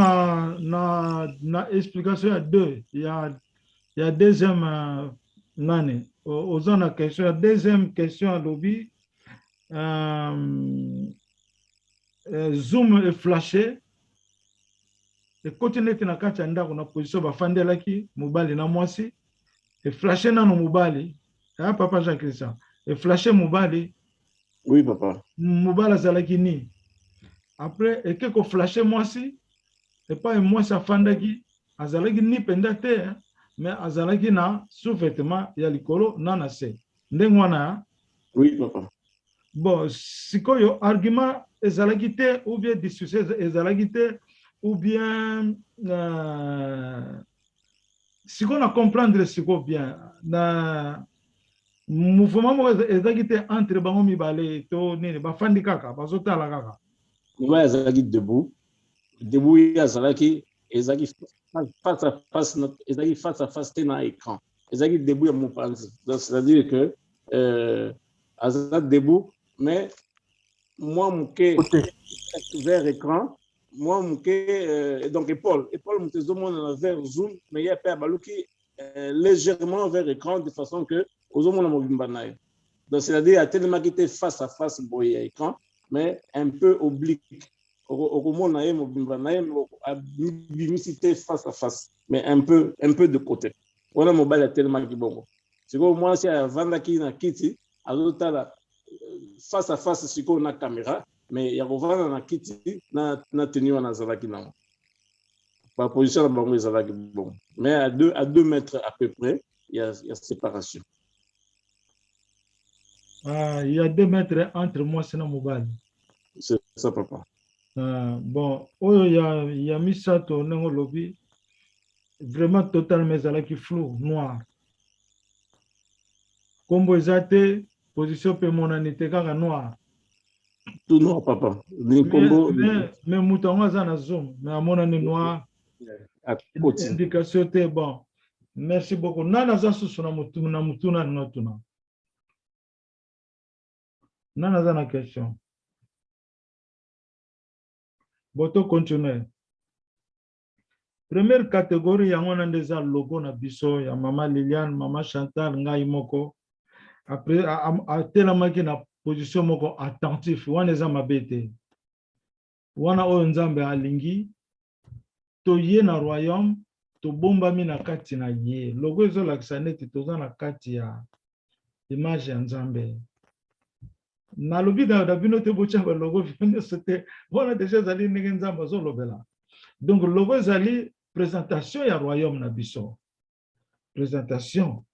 Na explication à deux. Il y a deuxième nani. Aux na question, la deuxième question à lobby. Zoom est flashé. Et continuer na kati ndako na position ba fandelaki mobali na mwasi. Et flasher na no mobali. Ah papa Jean-Christophe. Et flasher mobali. Oui papa. Mobali azalaki ni. Après et que flasher mwasi. Et pas moi ça fandaki azalaki ni pendate mais azalaki na sous-vêtement ya likolo na se. Ndengwana. Oui papa. Bon, sikoyo argument ezalaki te ou bien discussion ezalaki te ou bien si on a comprendre ce qu'on bien na mouvement ezalaki te entre bango mibale to nini ba fandi kaka bazotala kaka. Ouais, ezalaki debout ezalaki face à face ezalaki face à face te na écran. Ezalaki debout ya mopanzi. Donc c'est-à-dire que azalaki debout mais moi mouké vers écran. Moi, donc épaule mon vers zoom, mais il y a pas baluki légèrement vers écran de façon que aux hommes donc c'est-à-dire tellement qu'il était face à face boy écran, mais un peu oblique. Au moment face à face, mais un peu de côté. On a mobile tellement qui bon. C'est comme moi si avant qui na kiti, à l'autre face à face c'est qu'on a caméra. Mais il y a un kiti na tenu en azalaki na pa position na bango ezalaki bon, mais à 2 mètres à peu près il y a séparation. Il y a 2 mètres entre moi et mobile. C'est ça papa. Bon, il y a misato nengo lobby vraiment totalement ezalaki flou noir. Kombo ezate position pe monanité kaka noir. Tout noir papa. Mais mouton aza na zoom, mais à mon année noir. Indication te bon. Merci beaucoup. Nana za susu na mutuna notuna. Nana za na question. Boto continuer. Première catégorie, on a déjà logo na biso, ya Maman Liliane, Maman Chantal, ngai moko. Après, à tellement qui na position moko attentif, on a ma bête. On a Nzambe alingi, to ye na royaume, to bomba mi na kati na ye. Logo ezo lakisa neti toza na kati ya image ya Nzambe. Na lobi da bino te bocha ba logo c'était on a déjà zali ndenge Nzambe zo lobela. Donc logo ezali présentation ya royaume na biso. Présentation.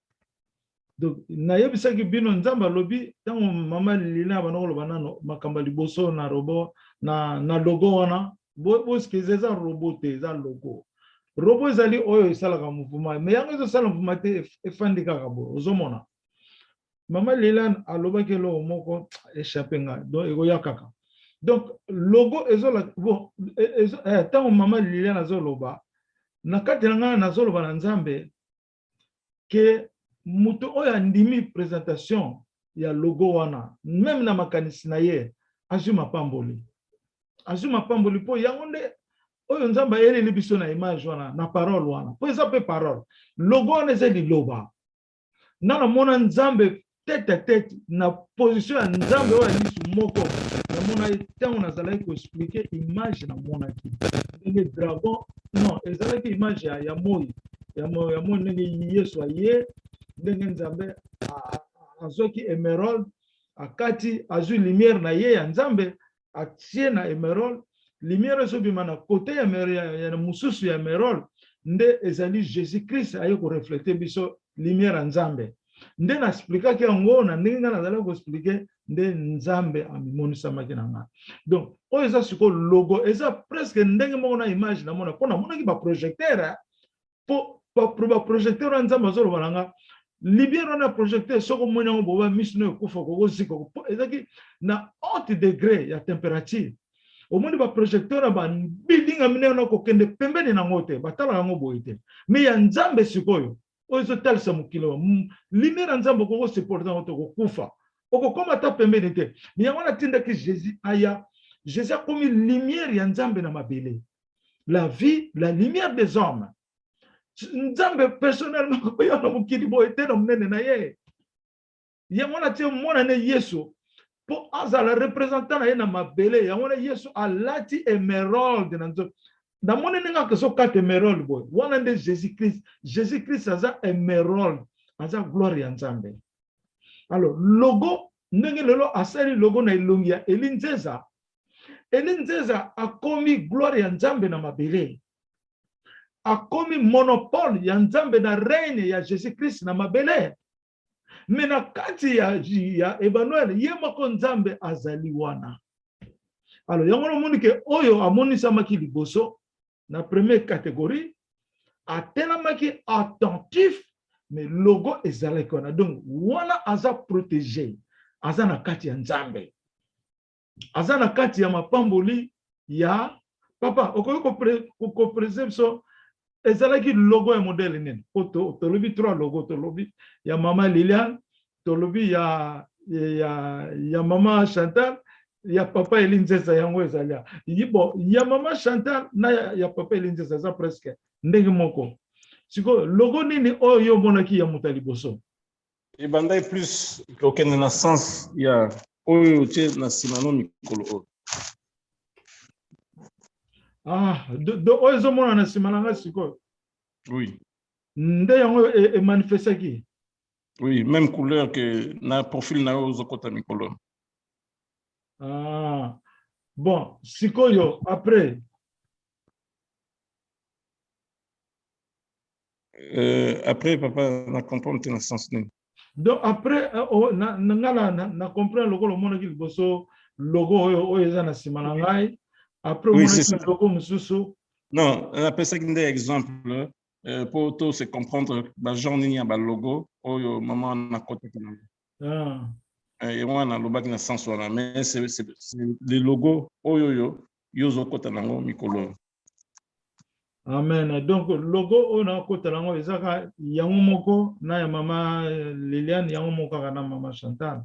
Donc na yebisaki bino Nzambe lobi tango Mama Liliane banoko lobana makamba liboso na robo na logo wana bo skiza robot za logo. Robo ezali oyo esalaka mouvement mais yango ezosala mouvement te efandi kaka bo ozomona. Maman Liliane alobaki lo moko échappé nga donc egoya kaka. Donc logo ezola bon tant Maman Liliane azoloba na kati nga nazoloba na Nzambe que muto oya ndimi présentation ya logo wana même na makanisi na ye azuma pamboli po yango nde oyo Nzambe eleli biso na image wana na parole wana po eza pe parole logo wana eza liloba na mona Nzambe tête à tête na position ya Nzambe oyo lisu moko na mona tango nazalaki ko expliquer image na mona ki ndenge dragon non ezalaki image ya moi ya moi ndenge Yesu aye ndenge Nzambe azoki emerald akati azui lumière na ye ya Nzambe atie na emerald lumière so bima na côté ya mususu ya emerald nde ezali Jésus-Christ aye ko refléter biso lumière ya Nzambe nde na expliquer yango na ndenge nga nazala ko expliquer nde Nzambe amonisa makina. Donc oyo eza siko logo eza presque ndenge moko na image na mona pona mona ki ba projecteur po ba projecteur ya Nzambe azolo balanga libérer na projecteur soko mona ngo boba misino kufa ko ziko ezaki na haute degré ya température au monde ba projecteur ba building amine na ko kende pembeni na ngote batala ngo boite mais ya Nzambe sikoyo ozo talisa mukilo lumière Nzambe ko supporter ngoto ko kufa oko koma ta pembeni te mais yango na tinda ki Jésus a commis lumière ya Nzambe na mabele la vie la lumière des hommes Nzambe personnellement ko yana mukili boite na mnene na ye yango na tie mona ne Yesu po azala représentant na ye na mabele yango na Yesu alati emerald na nzo na mona ninga ke so kate emerald boy wana nde Jésus-Christ aza emerald aza gloire ya Nzambe. Alors logo ndenge lelo asali logo na ilongi ya Elinzeza akomi gloire ya Nzambe na mabele akomi monopole ya Nzambe na reine ya Jésus-Christ na mabele mais na kati ya Emmanuel ye moko Nzambe azali wana. Alors yango no moni ke oyo amonisa maki liboso na première catégorie atelamaki attentif mais logo ezalaki wana donc wana aza protégé aza na kati ya Nzambe aza na kati ya mapamboli ya papa okoki ko préserve so ezalaki logo ya modèle nene to lobi trois logo to lobi ya Maman Liliane to lobi ya Maman Chantal ya papa Elinzeza yango ezalia yibo ya Maman Chantal na ya papa Elinzeza za presque ndenge moko siko logo nini oyo monaki ya mutaliboso et bandai plus aucune naissance ya oyo tie na simano mikolo do oyo mona na simana siko oui nde yango e manifestaki oui même couleur que na profil na ozo kota mikolo. Bon sikoyo après après papa na comprendre na sens ni donc après na comprendre logo le monde qui bosso logo oyo eza na simana ngai après oui, on a logo mususu non on appelle ça un exemple pour tout se comprendre ba genre ni ba logo oyo maman na côté na et moi na lobaki na sens wana mais c'est les logos oyo yozo kota nango mikolo. Amen. Donc logo on a kota nango ezaka yango moko na ya Maman Liliane yango moko na Maman Chantal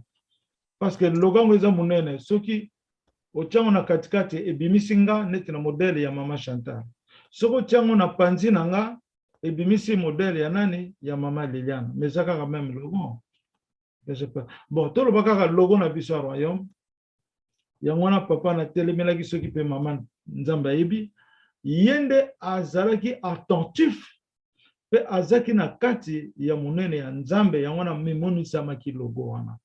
parce que logo ngo eza munene soki ochango na katikati ebimisinga neti na modèle ya Maman Chantal Soko tiango na panzi nanga ebimisi modèle ya nani ya mama Liliane mais ça quand même logo. Bon, tout le baka logo na biso royaume. Yango na papa na telemela ki soki pe mama nzamba yebi yende azalaki attentif pe azaki na kati ya monene ya nzambe yango na mimonisa maki logo wana.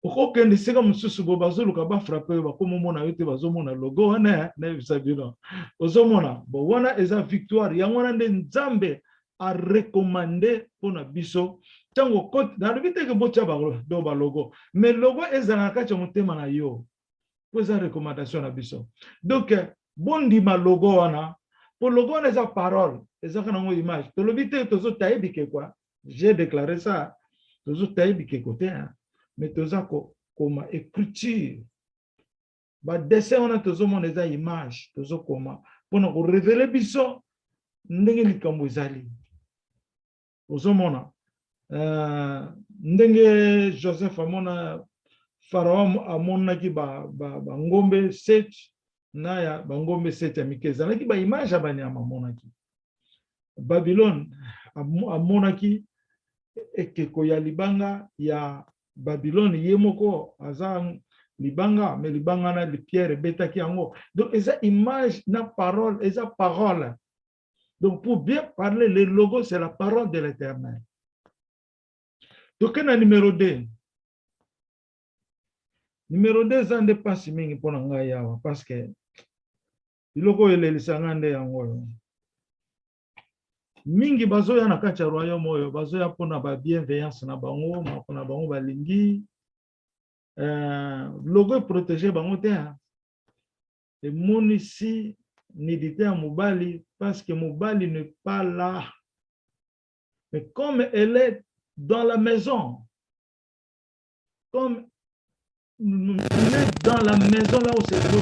Oko ni sika mususu bo bazoluka ba frapper ba komo mona yote bazomona logo wana na bisabino. Ozomona bo wana eza victoire yango na nzambe a recommandé pona biso tango kote na bité ke bocha ba do ba logo mais logo ezana kati motema na yo poza recommandation na biso. Donc bondi ma logo wana pour logo na eza parole eza kana ngo image to lo bité tozo taibike quoi. J'ai déclaré ça tozo taibike côté hein. Mais toza koma écriture ba dessin on a tozo mon eza image tozo koma pona ko révéler biso ndenge likambo ezali ozo mona ndenge Joseph amona Pharaon amona ki ba ngombe 7 na ya ba ngombe 7 ya mikeza na ki ba image abani amona ki Babylone amona ki ekeko ya libanga ya Babylone yemoko aza libanga mais libanga na li pierre betaki yango donc eza image na parole eza parole donc pour bien parler le logo c'est la parole de l'Éternel. Donc na numéro 2 ça ne passe mingi pona ngai yawa parce que logo ele lisangande yango mingi bazoya na kati ya royaume oyo bazoya pona ba bienveillance na bango na bango balingi logo protéger bango te et monisi nidité à mobali parce que mobali n'est pas là mais comme elle est dans la maison comme elle est dans la maison là où c'est le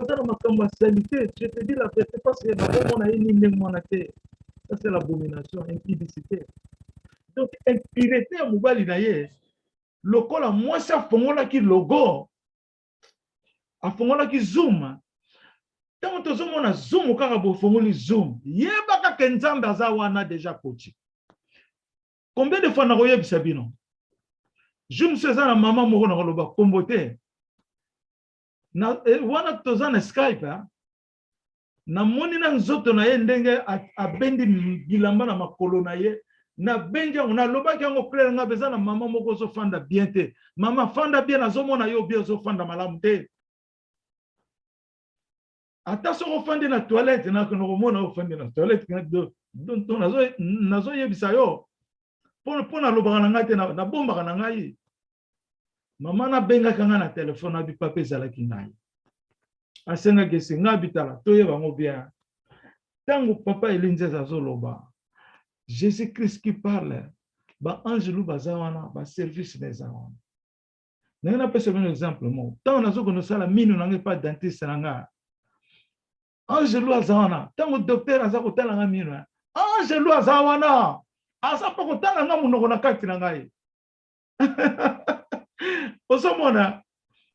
je te dis la vérité parce que ça c'est l'abomination, impudicité. Donc, impureté à Moubali naye, le col a moins ça fongola qui logo, a fongola qui zoom. Tant que zoom on a zoom au carabo fongoli zoom. Yebaka kenzambe azawana déjà coaché. Combien de fois n'a royé bisabino? Zoom c'est ça la maman moko na loba kombote. Na wana toza na Skype na moni na nzoto na ye ndenge abendi bilamba na makolo na ye na benja na lobaki yango clair nga beza na mama moko zo fanda bien te mama fanda bien azomona yo bien zo fanda malamu te ata so fandi na toilette na kono mona o fandi na toilette donc nazo yebisa yo pona lobaka na ngate na bomba na ngai mama na benga kanga na téléphone abi papa ezalaki ngai asenga kesi nga bitala toye bango bien tango papa elinzeza zoloba Jésus Christ qui parle ba angelou bazawana ba service des wana nana pesa un exemple mo tango nazoko no sala minu nanga pas dentiste nanga angelou azawana tango docteur azako tala nga minu angelou azawana asa poko tala nga munoko na kati na ngai osomona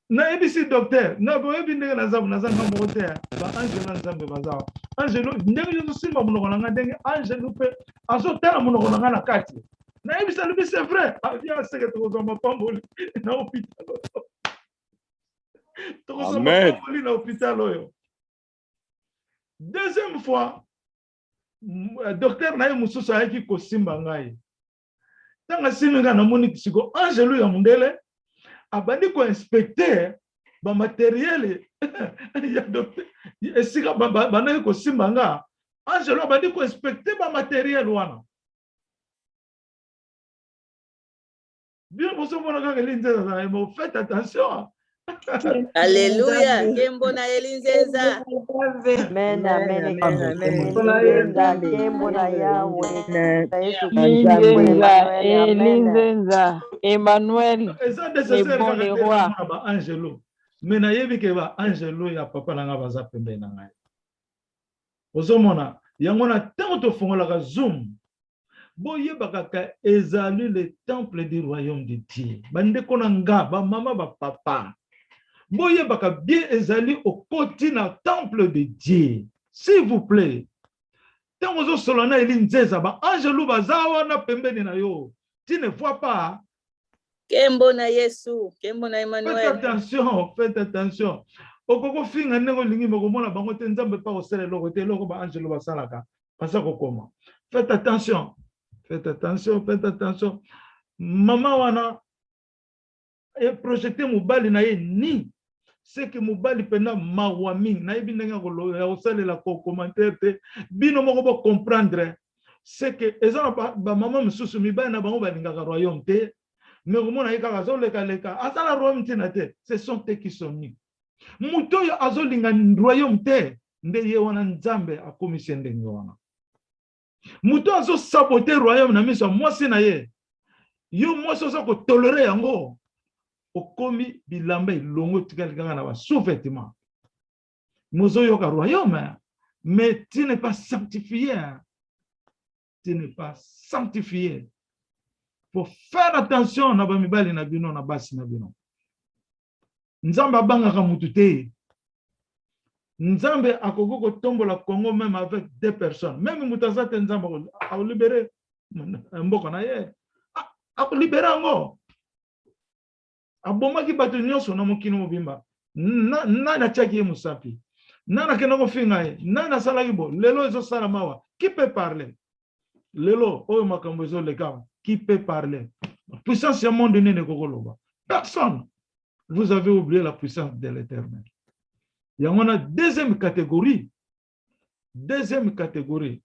na ebisi docteur na bo ebindenge na zabu na zanga mote ba angelo na zambe bazawa angelo ndenge yo simba munoko na ndenge angelo pe azo tala munoko na na kati na ebisa lubi c'est vrai avia seke to zo mapamboli na hôpital to zo mapamboli na hôpital oyo deuxième fois docteur na ye mususu ayaki kosimba ngai tanga siminga na moni siko angelo ya mundele abandi ko inspecter ba matériel ya docteur esika bana ko simbanga angelo abandi ko inspecter ba matériel wana bien vous savez que l'Inzeza mais faites attention. Alléluia, kembona elinzeza. Amen, amen, Elinzenza, Emmanuel, le bon le roi. Angelo. Mais na yebi ke ba Angelo ya papa na nga baza pembe na ngai. Ozomona, yango na tango to fongola ka zoom. Boye bakaka ezali le temple du royaume de Dieu. Bande konanga ba mama ba papa. boyebaka bien ezali au côté na temple de Dieu. S'il vous plaît. Tant que solana eli nzeza ba angelu bazawa na pembeni na yo. Tu ne vois pas. Kembo na Yesu, kembo na Emmanuel. Faites attention, faites attention. Okoko finga nengo lingi mokomona bango te nzambe pa osele loko te loko ba angelo basalaka. Pasa kokoma. Faites attention. Faites attention, faites attention. Mama wana e projeté mobali na ye ni c'est que mobali pena mawami na yebi ndenge ko ya osalela ko commentaire te bino moko bo comprendre c'est que ezana ba mama mususu mibali na bango balingaka royaume te mais komona yeka zo leka leka asala royaume te na te ce sont eux qui sont nus muto yo azolinga royaume te nde ye wana nzambe akomisi ndenge wana muto azo saboter royaume na miso mwasi na ye yo mwasi oza ko tolérer yango okomi bilamba ilongo tikali kaka na ba sous-vêtements mozo yoka royaume mais tu n'es pas sanctifié, tu n'es pas sanctifié. Faut faire attention na ba mibali na bino na basi na bino. Nzambe abangaka mutu te. Nzambe akoko ko tombola Congo même avec 2 personnes. Même mutaza te nzambe a libéré mboko na ye. A libéré ngo. Abomaki bato nyonso na mokino mobimba. Na tiaki ye musapi. Na kenoko finga ye. Na salaki bo. Lelo ezo sala mawa. Qui peut parler? Lelo oyo makambo ezo leka. Qui peut parler? La puissance du monde n'est pas. Personne. Vous avez oublié la puissance de l'Éternel. Il y a une deuxième catégorie. Deuxième catégorie.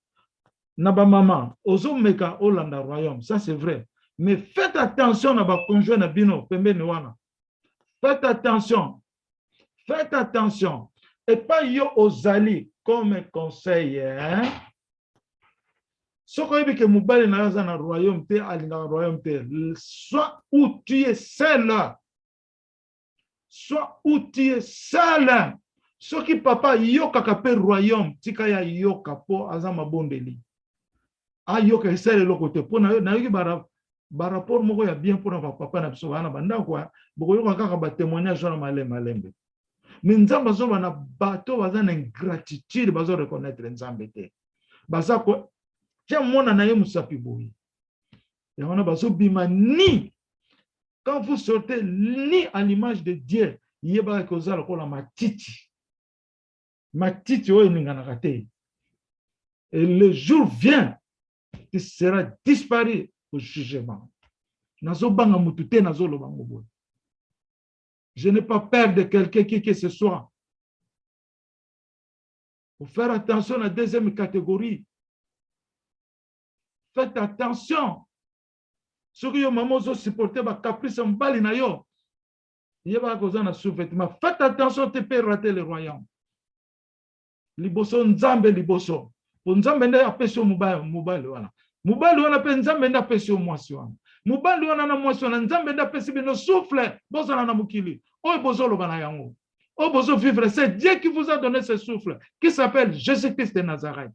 Naba mama, ozo meka olanda royaume. Ça c'est vrai. Mais faites attention à votre conjoint na bino pembeni wana. Faites attention. Faites attention. Et pas yo ozali comme conseil, hein? Ce qu'on dit que mobali na za na royaume te alinga royaume te, soit où tu es seul, soit où tu es seul. Ce qui papa yo kakape royaume tika ya yo kapo azama bondeli. A yo ka seul le côté pour na yo ba rapport moko ya bien pour na papa na biso wana banda kwa boko yo kaka ba témoignage na malembe. Mais nzamba zo bana bato bazana ingratitude bazo reconnaître nzambe te. Baza ko tiens mona na ye musapi boyi. Et on a bazo bima ni quand vous sortez ni à l'image de Dieu, yeba ko za ko la matiti. Matiti o ninga kate. Et le jour vient, tu seras disparu au jugement. Nazo banga mutute nazo lo bango boyi. Je n'ai pas peur de quelqu'un qui que ce soit. Il faut faire attention à la deuxième catégorie. Faites attention. Ce que maman zo supporter ba caprice mbali na yo. Yeba koza na sous-vêtement. Faites attention, tu peux rater le royaume. Liboso nzambe liboso. Po nzambe nde apesi mobali wana. Mobali wana pe nzambe nde apesi mwasi wana. Mobali wana na mwasi wana nzambe nde apesi bino souffle bozana na mukili. Oyo bozo loba na yango. Oyo bozo vivre, c'est Dieu qui vous a donné ce souffle qui s'appelle Jésus-Christ de Nazareth.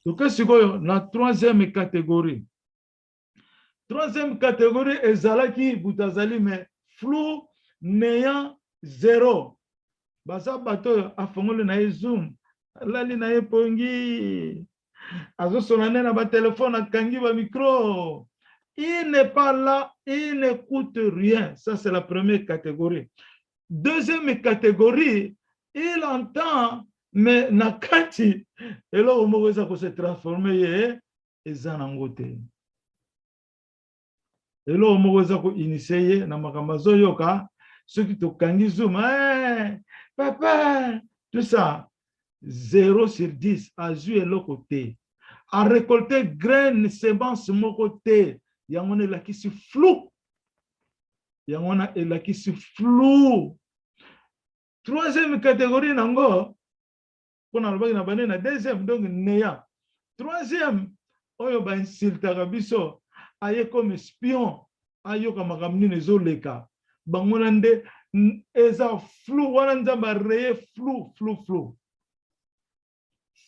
Donc c'est la troisième catégorie. Troisième catégorie ezalaki butazali mais flou néant zéro. Baza bato afongole na zoom. Lali na pongi. Azo solane na ba téléphone akangi ba micro. Il n'est pas là, il n'écoute rien. Ça, c'est la première catégorie. Deuxième catégorie, il entend, mais nakati. Et là, on va se transformer et zanangote. Et là, on va initier na makamazo yoka. Ceux qui te kangi zoom, papa, tout ça. 0 sur 10, à jouer l'autre côté. À récolter graines, semences, mon côté. Yangona la qui se flou. Yangona la qui se flou. Troisième catégorie nango. Pour na bane na deuxième donc néa. Troisième oyo ba insulta biso aye comme espion ayo kama kamni nezoleka. Bangona nde eza flou wana nzamba reye flou.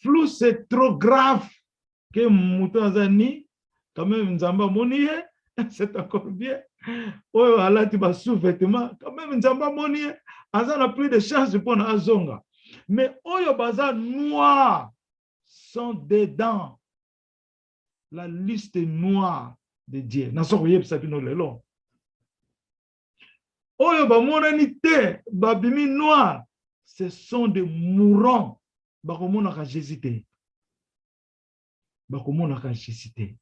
Flou c'est trop grave que mouton azani. Quand même, Nzamba Mounié, c'est encore bien. oyo alati ba sous-vêtements quand même nzamba moni aza na plus de chance pour na azonga mais oyo baza noir sont dedans la liste noire de Dieu na soko yebisa bino lelo oyo ba monani te babimi noir ce sont des mourants bakomona ka Jésus te bakomona ka Jésus te.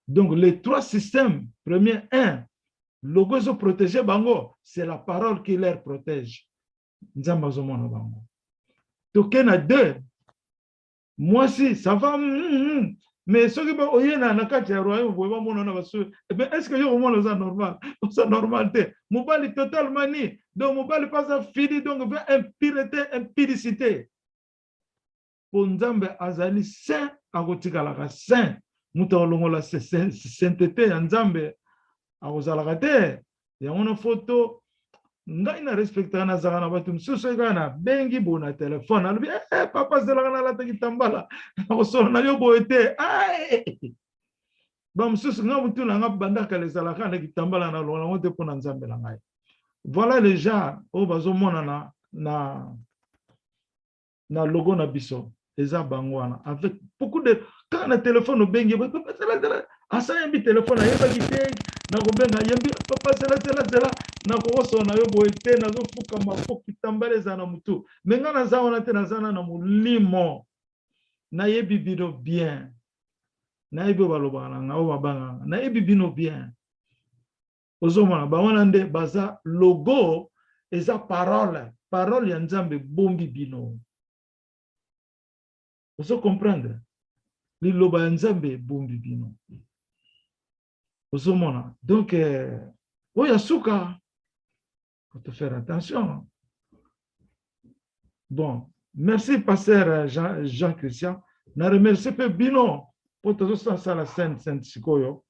Donc les trois systèmes premier un logo zo protéger bango c'est la parole qui leur protège nzamba zo mona bango token à deux moi si ça va mais ce qui va oyena na kati ya royaume boba mona na basu ben est-ce que yo mona ça normal ça normal te mobali totalement ni donc mobali pas ça fini donc veut impudicité pour nzambe azali saint akotikala ka saint muta olongola sainteté ya nzambe akozalaka te yango na photo ngai na respecta na zaka na bato msusu ekana bengi bona telefone alobi papa zelaka na lata kitambala akosolo na yo boye te ba msusu nga mutu na nga bandaka lezalaka na kitambala na longola ngo te mpona nzambe na ngai. Voilà les gens oyo bazomona na logo na biso eza bango wana avec beaucoup de quand na téléphone obengi papa zelazela asa yembi téléphone ayebaki te nakobenga yembi papa zelazela nakokoso na yo boye te nazofuka mafoko kitambala eza na mutu me nga naza wana te nazana na molimo nayebi bino bien nayebi oyo balobaka na nga oyo babangaka nayebi bino bien ozomona bawana nde baza logo eza parole ya nzambe bombi bino ozo comprendre liloba ya nzambe bombi bino ozomona donc oyo suka faut te faire attention. Bon, merci pasteur Jean Christian na remercie pe bino pour tout ça la sainte sikoyo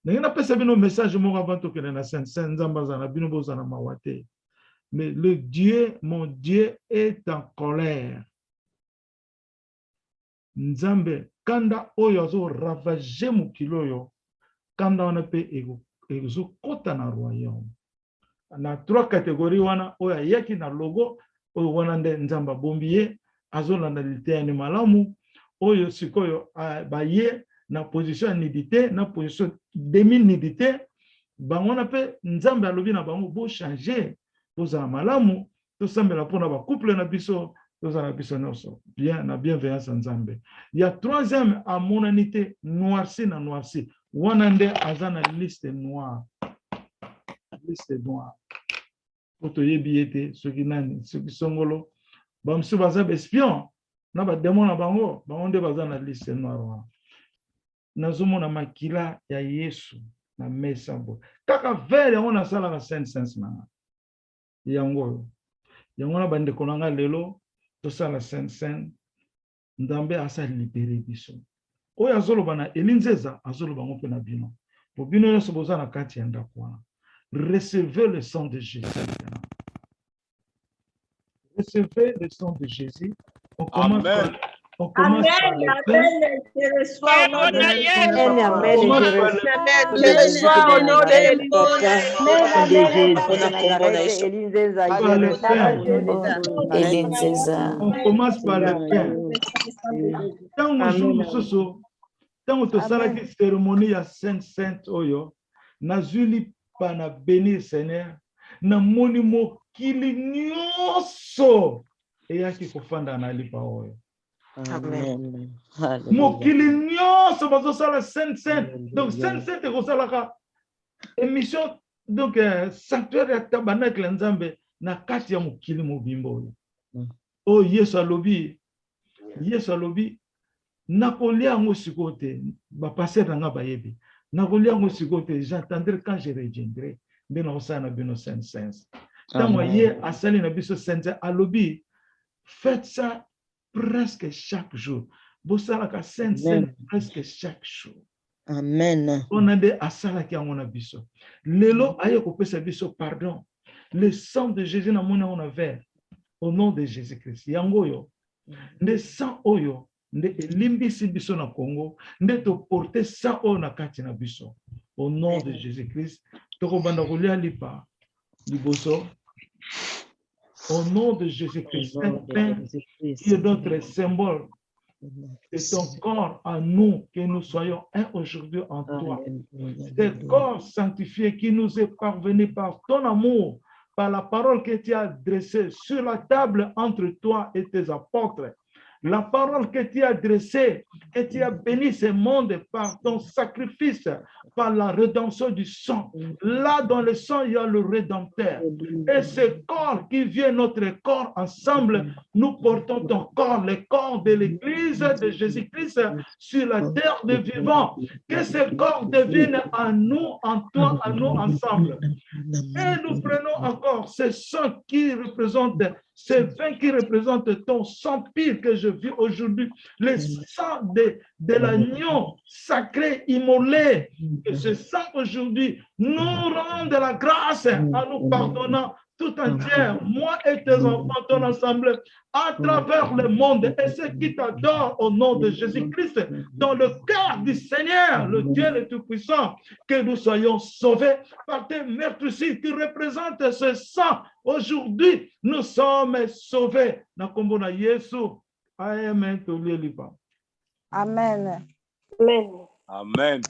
na pesa bino message moko avant to kene na sainte nzamba za na bino boza na mawate mais le Dieu mon Dieu est en colère nzambe kanda oyo azo ravager mukilo yo kanda wana pe ezo kota na royaume na trois catégories wana oyo yaki na logo oyo wana nde nzamba bombiye azolanda liteyani malamu oyo sikoyo baye na position ya nudité na position demi nudité bango na pe nzambe alobi na bango bo changer bozala malamu tosambela mpona ba couple na biso tozala biso nyonso bien na bienveillance nzambe. Il y a troisième amonanité noirci na noirci wana nde aza na liste noire poto yebi ete soki nani soki songolo bamsu baza espion na ba démon na bango nde baza na liste noire wana nazomona makila ya Yesu na mesa bo kaka vere yango nasalaka sense na yango na bandeko na nga lelo tosala sense ndambe asa libéré biso oyo azoloba na elinzeza azoloba ngo mpe na bino po bino nyonso boza na kati ya ndako wana. Recevez le sang de Jésus. Recevez le sang de Jésus. On commence par le pain. Je reçois au nom de Jésus. Amen. Je reçois au nom de Elinzeza. On commence par le pain. Tant que salaki cérémonie ya sainte oyo nazuli pana bénir Seigneur na moni mokili nyonso eyaki kofanda na lipa oyo. Amen. Mokili nyonso bazosala sainte donc sainte ekosalaka émission donc sanctuaire ya tabernacle nzambe na kati ya mokili mobimba oyo oyo Yesu alobi nakolia yango sikoyo te bapaster na nga bayebi nakolia yango sikoyo te j'entendrai quand je reviendrai nde nakosala na bino sainte ntango ye asali na biso sainte alobi faites ça presque chaque jour bosalaka sainte presque chaque jour. Amen. On a nde asalaki yango na biso lelo aye kopesa biso pardon le sang de Jésus na mona on a vers au nom de Jésus-Christ yango oyo nde sang oyo nde elimbisi biso na Congo nde to porter sang oyo na kati na biso Au nom de Jésus-Christ. Tokobandakulia lipa. Liboso. Au nom de Jésus-Christ. Saint-Père, qui est notre symbole. C'est ton corps à nous, que nous soyons un aujourd'hui en toi. C'est le corps sanctifié qui nous est parvenu par ton amour, par la parole que tu as adressée sur la table entre toi et tes apôtres. La parole que tu as adressée, que tu as béni ce monde par ton sacrifice, par la rédemption du sang. Là, dans le sang, il y a le Rédempteur. Et ce corps qui vient, notre corps ensemble, nous portons ton corps, le corps de l'Église de Jésus-Christ sur la terre des vivants. Que ce corps devienne en nous, en toi, en nous ensemble. Et nous prenons encore ce sang qui représente, ce vin qui représente ton sang pire que je vis aujourd'hui, le sang de l'agneau sacré immolé. Que ce sang aujourd'hui nous rende la grâce en nous pardonnant tout entière, moi et tes enfants, ton ensemble, à travers le monde, et ceux qui t'adorent au nom de Jésus-Christ, dans le cœur du Seigneur, le Dieu le Tout-Puissant, que nous soyons sauvés par tes meurtrissures qui représentent ce sang. Aujourd'hui, nous sommes sauvés. Nakombona Yesu. Amen. Amen. Amen. Amen. Amen.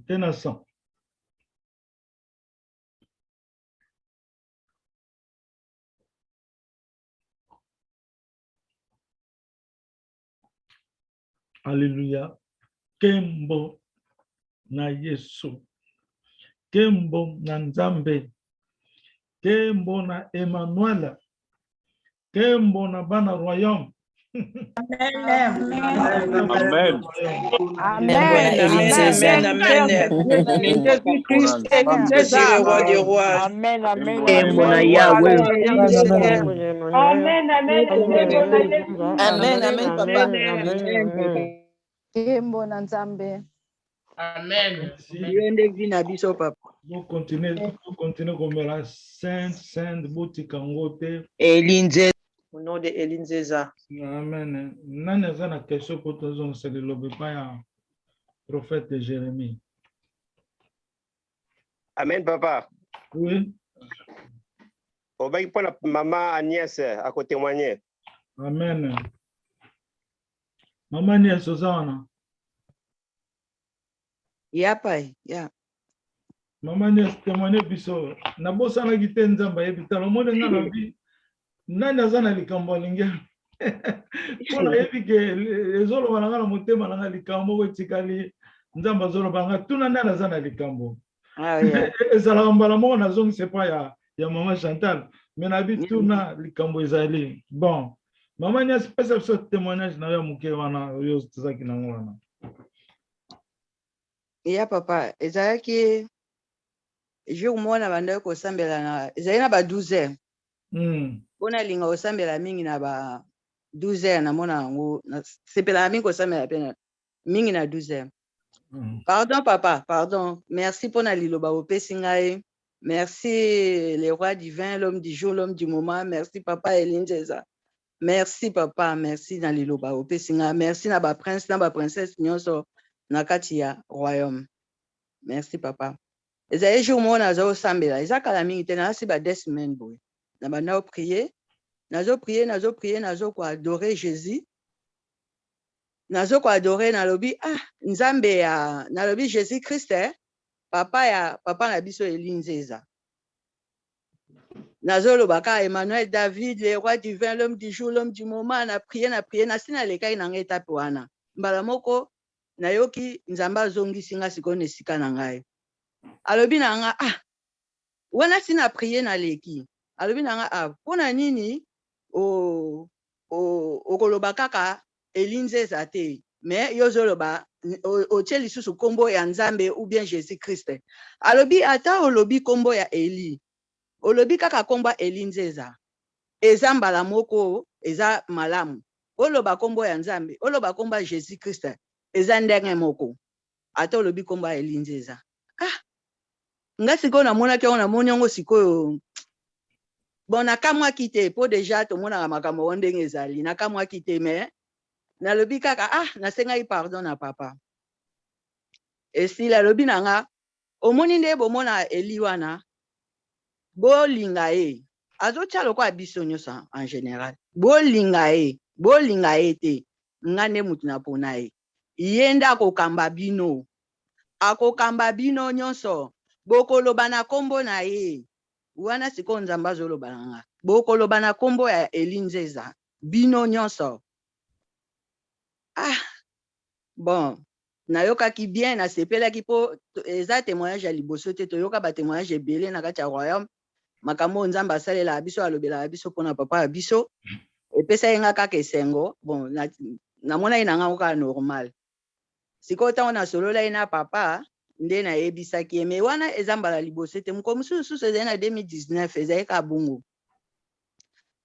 Tenassan. Alléluia. Kembo na Yesu. Kembo na Nzambe. Kembo na Emmanuel. Kembo na Bana Royaume. Amen. Amen. Jésus-Christ est le roi des rois. Amen, amen, Amen. Amen, amen, papa. Kembo na Nzambe. Amen. Vous continuez comme la Sainte, Boutikangote. Au nom de Eline Zéza. Amen. Nani aza na question pour tous on se le pas ya prophète Jérémie. Amen, papa. Oui. On va y prendre la maman Agnès à côté témoigner. Amen. Maman Agnès Ozana. Yapa, ya. Maman Agnès témoigner biso. Na bosa na gite nzamba yebita lo monde nga na bi. Nani aza na likambo alingi. Pona yebi ke ezolo balanga na motema na likambo ko tikali nzamba zolo banga tuna nani aza na likambo. Ah ya. Ezala mbala mo na zongi c'est pas ya maman Chantal, mais na bi tuna likambo ezali. Bon, maman Agnès pesa ce témoignage na ya muke wana yo tsaki na ngwana. Ya papa, ezalaki jour mona banda ko sambela na ezali na ba 12 heures. Pona linga osambela mingi na ba 12 heures na mona ngo sepela mingi osambela pena mingi na 12 heures. Pardon papa, pardon. Merci pour na liloba opesi ngai. Merci le roi divin, l'homme du jour, l'homme du moment. Merci papa Eline Zéza. Merci papa, merci na liloba opesi ngai. Merci na ba prince na ba princesse nyonso na kati ya royaume. Merci papa. Ezali jour mona zo sambela. Ezakala mingi te na si ba 10 semaines boy. Na banda prier, nazo ko adorer Jésus. Nazo ko adorer na lobi Nzambe ya na lobi Jésus Christ papa na biso Eline Zéza. Nazo lobaka Emmanuel David le roi divin l'homme du jour l'homme du moment na prier na sina lekai na ngai tape wana. Mbala moko na yoki Nzamba zongi singa sikone sika na ngai. Alobi na nga wana sina prier na leki. Alobi na nga pona nini o koloba kaka Eline Zéza te mais yozoloba o tcheli susu kombo ya Nzambe ou bien Jésus Christ. Alobi ata olobi kombo ya Eli. Olobi kaka kombo Eline Zéza. Eza mbala moko eza malamu. oloba kombo ya Nzambe, oloba kombo ya Jésus Christ, eza ndenge moko. Ata olobi kombo ya Elinzeza. Nga sikoyo namonaki yango namoni yango sikoyo. Bon, nakamwaki te, po deja tomonaka makambo wana ndenge ezali, nakamwaki te, mais nalobi kaka, nasengai pardon na papa. Esila lobi nanga, omoni nde bomona Eli wana, bolinga ye. Azotia lokwa biso nyosa en général. Bolinga ye te. Nga nde mutu na pona ye. Yenda akokamba bino. Akokamba bino nyonso. Bokoloba na kombo na ye. Wana siko Nzambe azoloba nanga. Bokoloba na kombo ya Elinzeza. Bino nyonso. Bon. Nayokaki bien, nasepelaki po eza témoignage ya liboso te, toyoka ba témoignage ebele na kati ya royaume. Makambo Nzambe asalela biso alobela biso pona papa ya biso. Epesa yenga kaka esengo. Bon, namona ye nanga oka normal. Siko tango na solola ye na papa, nde na yebisaki ye. Me wana eza mbala liboso te. Mko mususu eza na 2019 eza ye ka bungu.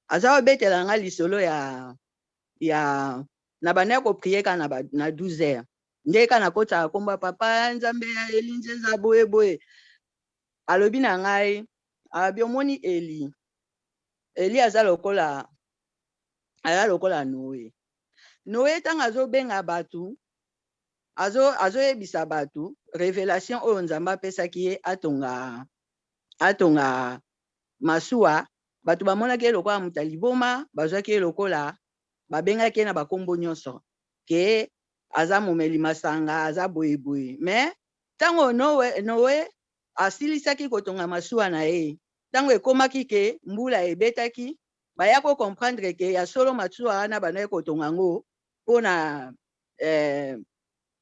Aza obetela nga lisolo ya na bana ko prier ka na 12h. Nde ka na kota komba papa Nzambe ya Elinzeza boye. Alobi na ngai, abiomoni Eli aza lokola Noé. Noé tanga azobenga batu, azoyebisa batu, révélation oyo Nzambe apesaki ye atonga masuwa, batu bamonaki ye lokola mutu liboma, bazwaki ye lokola, babengaki ye na bakombo nyonso, ke aza momeli masanga, aza boye. Mais tango Noé asilisaki kotonga masuwa na ye, tango ekomaki ke mbula ebetaki, baya ko comprendre ke ya solo masuwa wana banaye kotonga ngo pona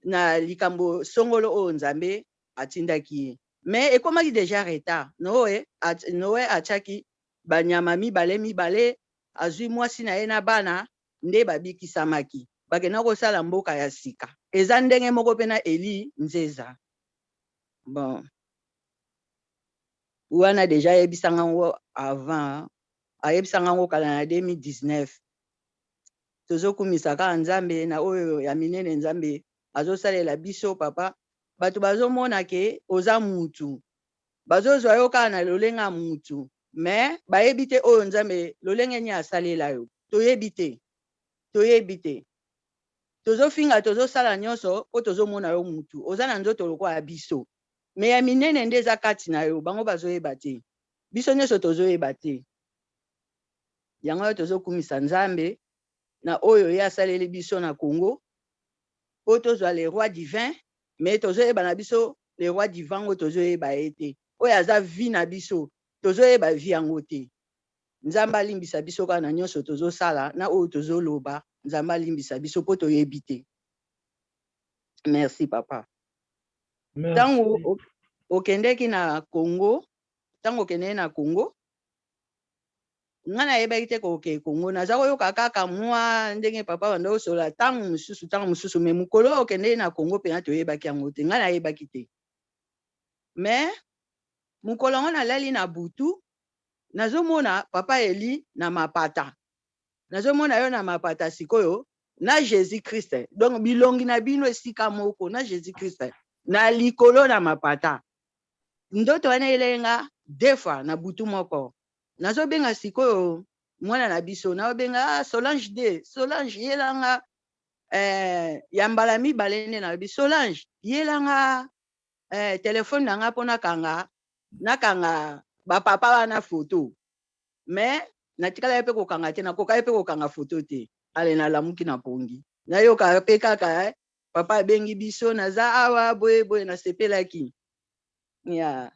na likambo songolo oyo Nzambe atindaki ye. Mais ekomaki déjà retard. Noé atiaki banyama mibale, azwi mwasi na ye na bana, nde babikisamaki. Bakena kosala mboka ya sika. Eza ndenge moko pena Eli Nzeza. Bon. Wana déjà yebisanga ngo avant, ayebisanga ngo kala na 2019. Tozokumisa ka Nzambe na oyo ya minene Nzambe azosalela biso papa. Batu bazomona ke oza mutu. Bazozwa yo ka na lolenga mutu. Mais bayebite oyo Nzambe lolenge ni asalela yo. Toyebite. Tozofinga tozosala nyonso po tozomona yo mutu. Oza na nzoto lokwa ya biso. Mais ya minene nde eza kati na yo, bango bazoyeba te. Biso nyonso tozoyeba te. Yango tozokumisa Nzambe na oyo ya saleli biso na Congo. Po tozwa le roi divin, mais tozoyeba na biso le roi divin ngo tozoyeba ete. Oyo aza vi na biso, tozoyeba vi yango te. Nzambe alimbisa biso kana nyonso tozosala na oyo tozoloba, Nzambe alimbisa biso po toyebi te. Merci papa. Tango okendeki na Congo, nga nayebaki te koke Congo, naza koyoka kaka mwa ndenge papa banda osola tango mosusu, me mokolo okendeki na Congo pena toyebaki yango te, nga nayebaki te. Mais mokolo ngo nalali na butu, nazomona papa Eli na mapata. Nazomona yo na mapata sikoyo na Jésus Christ. Donc bilongi na bino esika moko na Jésus Christ. Na likolo na mapata. Ndoto wana elenga defa na butu moko. Nazobenga sikoyo mwana na biso na obenga Solange yelanga yambala mibale na biso Solange yelanga telefone nanga pona nakanga ba papa wana photo. Mais natikala pe kokanga te nakoka pe kokanga photo te. Ale na lamuki na pongi. Na yoka pe kaka papa bengi biso naza awa boye na sepelaki. Yeah.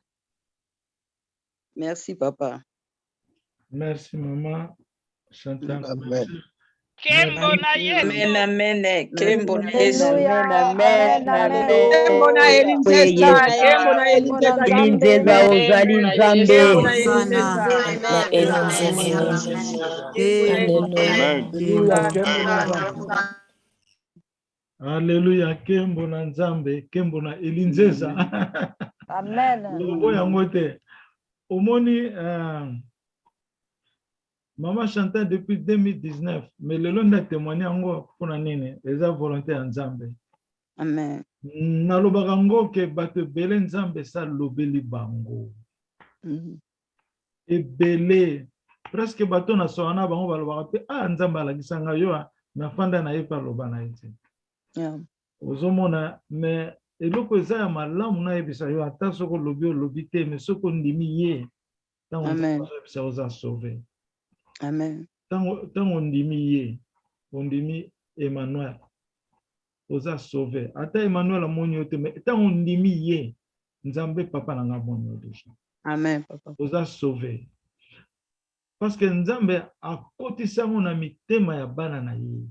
Merci papa. Merci maman Chantal. Amen. Kembo na Yesu. Amen. Kembo na Yesu. Amen. Kembo na Elinzeza. Kembo na Elinzeza. Elinzeza ozali Nzambe. Kembo na Elinzeza. Alléluia, kembo na Nzambe, kembo na Elinzeza. Amen. Lobo yango te. Omoni Maman chantait depuis 2019, mais le long de témoigner encore pour nini, les volonté en Nzambe. Amen. Nalobaka ngo ke bato belé Nzambe sa lobeli bango. Ebele presque bato na soana bango balobaka pe Nzambe alakisa nga yo na fanda na ye par lobana ete. Ozomona mais eloko eza ya malamu na yebisa yo ata soko lobi te mais soko ndimi ye tango Nzambe yebisa oza sauvé. Amen. Tango ndimi ye ondimi Emmanuel oza sauvé. Ata Emmanuel amoni yo te mais tango ndimi ye Nzambe papa na nga moni yo déjà. Amen papa. Oza sauvé. Parce que Nzambe akotisa ngo na mitema ya bana na ye.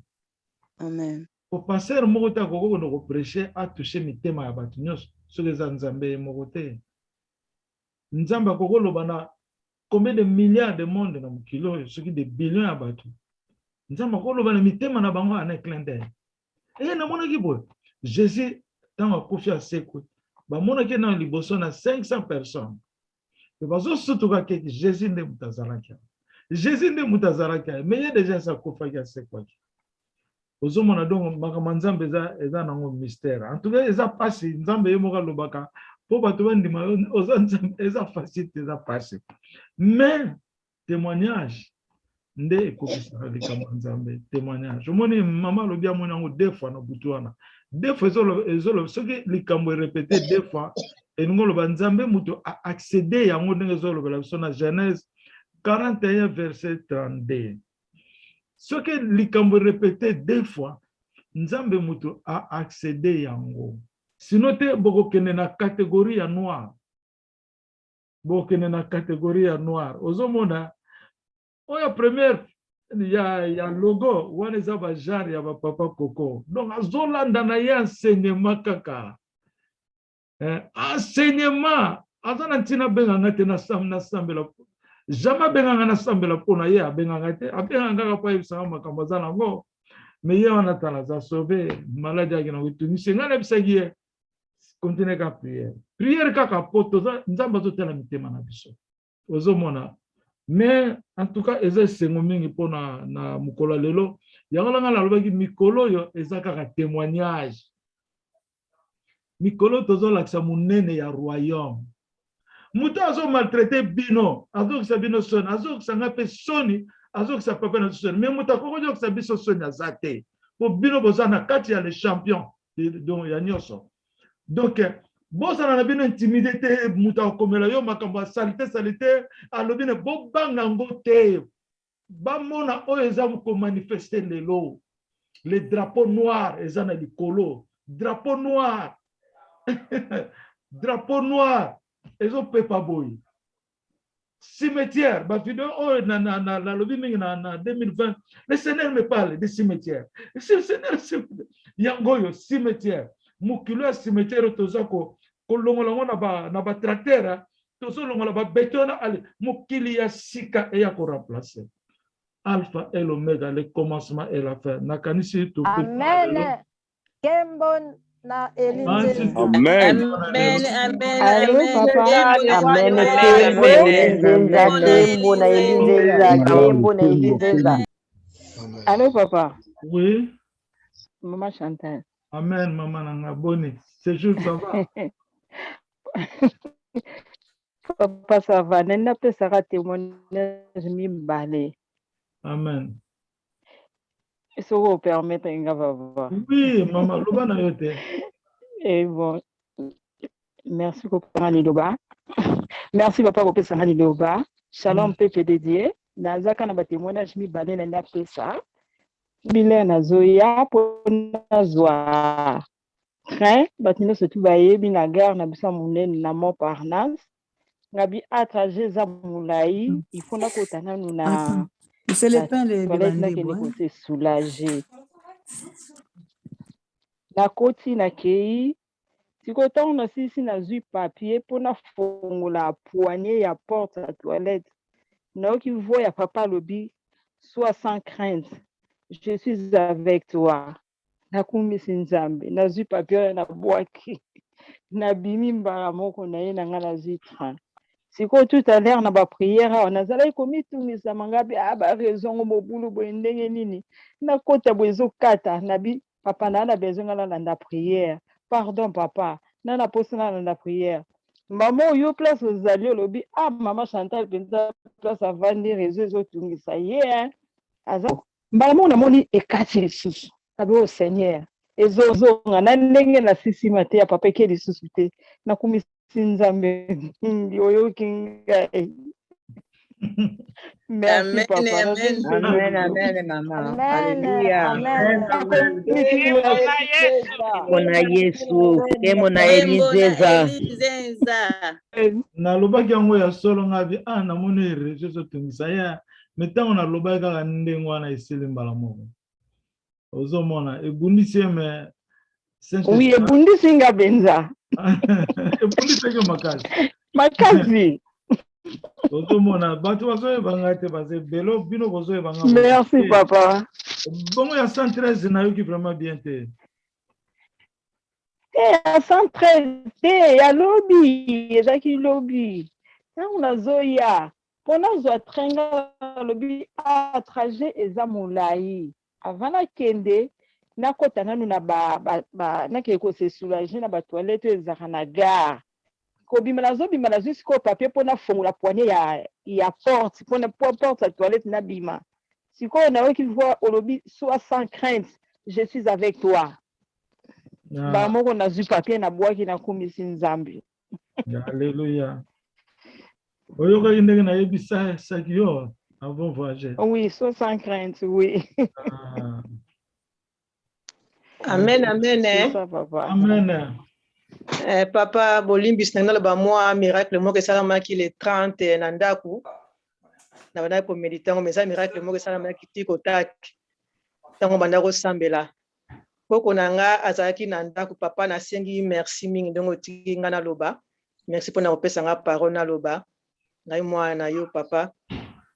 Amen. Au passer moko ta koko no prêcher a toucher mitema ya bato nyonso soki eza Nzambe moko te. Nzambe koko loba na combien de milliards de monde na mokilo soki de billions ya bato. Nzambe koko loba na mitema na bango ana clin d'œil. Et na mona ki boy Jésus tant akufi asekwe ba mona ke na liboso na 500 personnes. Et bazo sotuka ke Jésus nde mutazalaki. Jésus nde mutazalaki mais il déjà sa kufa ki asekwa. Ozomona donc makambo Nzambe eza nango mystère. En tout cas eza pasi Nzambe yemoka lobaka po bato bandima oza Nzambe eza facile eza pasi. Mais témoignage nde ekokisaka likambo Nzambe témoignage. Omoni mama lobi amoni yango deux fois na butu wana. Deux fois ezolo soki likambo répété deux fois elingo loba Nzambe muto a accédé yango ndenge ezolobela biso na Genèse 41 verset 32. Ce que likambo répété deux fois, Nzambe muto a accédé yango. Sinon te bokokene na catégorie ya noir. Bokokene na catégorie ya noir. Ozomona oya première ya logo wana eza ba genre ya ba papa koko. Donc azolanda na ya enseignement kaka. Enseignement azana ntina benga ngate na sambela. Jamais benganga na sambela pona ye abenganga te abenganga kaka pa yebisanga makambo aza nango mais ye wana tala za sauvé malade yake na kutunisi ngana bisaki ye continue ka prière kaka poto Nzambe azotala mitema na biso ozomona mais en tout cas eza esengo mingi pona na mukolo lelo yango langa nalobaki mikolo yo eza kaka témoignage mikolo tozolakisa monene ya royaume. Muta azo maltraité bino, azo kisa bino soni, azo kisa ngape soni, azo kisa papa na soni. Mais muta koko jo kisa biso soni azate. Po bino bozana kati ya les champions donc ya nyoso. Donc bozana na bino intimidité muta komela yo makambo salité alobine bo banga ngote. Ba mona o eza ko manifester lelo. Les drapeaux noirs ezana likolo, drapeau noir. Drapeau noir. Ezo pepa boy. Cimetière, ba vidéo oh na lobi mingi na 2020. Le Seigneur me parle de cimetière. Le Seigneur yangoyo cimetière. Mukilo cimetière tozako kolongola na ba tracteur tozo longola ba béton ali mukili ya sika e ya ko remplacer. Alpha et l'Oméga, le commencement et la fin. Nakanisi to. Amen. Kembon na Elinze. Amen. Amen. Amen. Allô, papa. Amen. Kembo na Elinze. Allô, papa. Oui. Maman Chantal. Amen, maman Nangaboni. C'est juste ça va. Papa, ça va. Nena pe sera témoignage mi balé. Amen. Est-ce que vous permettez un gars? Oui, maman, l'obana yote. Et bon, merci papa Liloba. Merci papa pour ça Liloba. Shalom peuple dédié. Nazaka na ba témoignage mi balé na pesa. Bile na zoya pona zwa. Train, batino se tu baye bi na gare na bisa munene na Montparnasse. Ngabi a trajet za mulai, il faut na kotana nuna. C'est le pain de bandé pour se soulager. La koti na kei, si kota on a si na zui papier pour na fongola poignée ya porte à toilette. Na qui voit ya papa lobi, sois sans crainte. Je suis avec toi. Na kumisi nzambe, na zui papier na boaki. Na bimi mbara moko na ye na ngana zui train. siko tout à l'heure na ba prière on azala komi tumisa mangabi ba raison mobulu boendenge nini na kota bozo kata nabi papa na besoin na la prière pardon papa na posana na prière maman yo place ozali olobi maman Chantal penza place avandi réseau ezotungisa ye aza mbala na moni ekati lisusu abi o Seigneur ezozonga na ndenge na sisima te ya papa eke lisusu te nakumisi Nzambe oyoki ngai. Merci papa. Amen, amen, maman. Alléluia. Mona Yesu, Mona Elizeza. Nalobaki yango ya solo ngabi namoni rejeso zotungisa ya metango nalobaki kaka ndenge wana esili mbala moko. Ozomona ebundisi me oui, ebundisi nga benza. Ebundisi ke makasi. Makasi. Ozomona bato bazoyebanga te base belo bino bozoyebanga. Merci papa. Bongo ya 113 nayoki vraiment bien te. À 113 te ya lobby ezaki lobby ntango nazoya mpo nazwa trenga lobby trajet eza molai avant nakende nakota nanu na nakende kosesoulage na batoilette oyo ezalaka na gare kobima nazobima nazwi sikoyo papier mpo nafongola poignet ya porte mpo porte ya toilette nabima sikoyo nayoki voi olobi soit sans crainte je suis avec toi. Moko nazwi papier na bwaki na kumisi Nzambe. Alléluia. Oyokaki ndenge nayebisa saki yo avant voyager. Oui, sans crainte, oui. Amen, amen. C'est ça, papa. Amen. Papa bolimbis na ba moi miracle moko esalamaki le 30 na ndaku. Na bana ko méditer mais ça miracle moko esalamaki tiko tak. Tango banda ko sambela. Poko nanga azalaki na ndaku papa na sengi merci mingi ndongo tiki nga na loba. Merci pour na opesa nga parole na loba. Ngai mwana yo papa.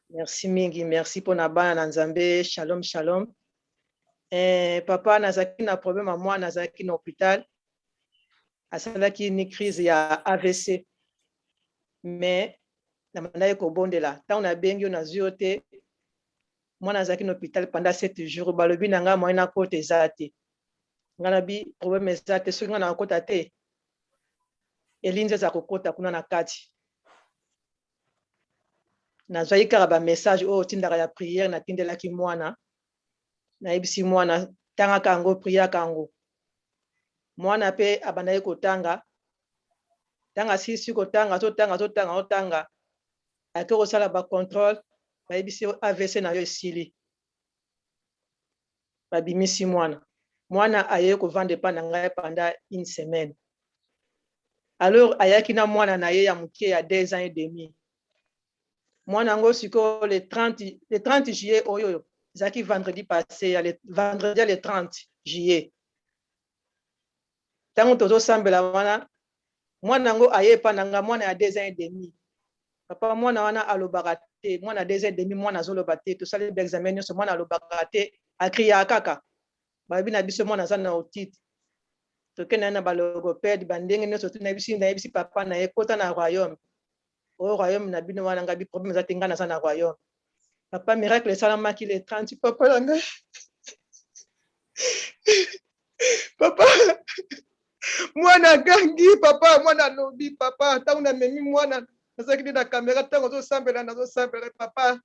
Merci mingi, merci pour na bana na Nzambe. Shalom shalom. Papa nazaki na problème à moi nazaki na hôpital. Asalaki ni crise ya AVC. Mais na mandaye ko bondela. Ta on a bengi na ziote. Moi nazaki na hôpital pendant 7 jours balobi nanga moi na côté zate. Ngana bi problème ezate so ngana akota te elinze za kokota kuna na kati nazwaki kaka ba message oyo tindaka ya prière na tindelaki mwana nayebisi mwana tanga kango prière kango mwana pe abandaki kotanga tanga sisi kotanga otanga ake kosala ba contrôle bayebisi AVC na yo esili babimisi mwana aye ko vendre pa na ngai pendant une semaine. Alors ayaki na mwana na ye ya muke ya 2 ans et demi. Mwana ngo siko le 30 juillet oyo zaki vendredi passé le vendredi le 30 juillet. Tango tozo sambela mwana ngo aye pa na nga mwana ya 2 ans et demi. Papa mwana wana alobaka te mwana 2 ans et demi mwana zoloba te to sali examen so mwana alobaka te akria kaka. Babi na biso mwana za na otite tokena na balogopede bandenge nyonso na bisi papa na ekota na royaume o royaume na bino wana ngabi problème za tenga na za na royaume papa miracle salamaki le 30 papa langa papa mwana gangi papa mwana lobi papa ta una memi mwana nazaki na caméra tango zo sambela papa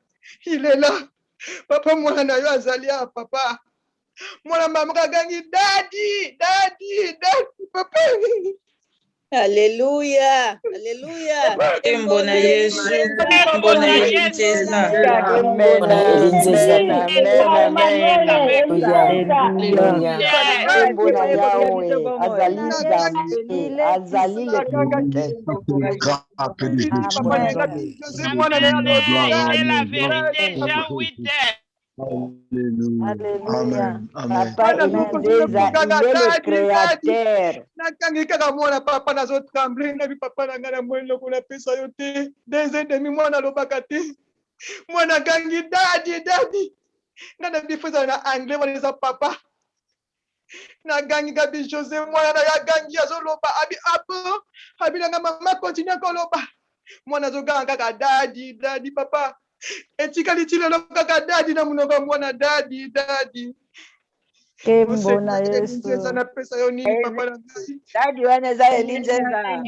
il est là papa mwana na yo azalia papa mwana mama gangi daddy papa. Alléluia, alléluia. Mbona Yesu, mbona Yesu. Alléluia. Papa Elizeza, il est le créateur. Nakangi kaka mwana papa nazo trembler na bi papa na ngana mwelo kuna pesa yote 2 ans et demi mwana lobaka te mwana kangi daddy ngana bi feza na anglais wala za papa na gangi gabi José mwana na ya gangi azo loba abi apo abi na mama continue ko loba mwana azoganga kaka dadi dadi papa etikali tilelo kaka dadi na munoko mwana dadi dadi Kembo na Yesu. na pesa yo nini papa na ngai dadi wana eza elinzenza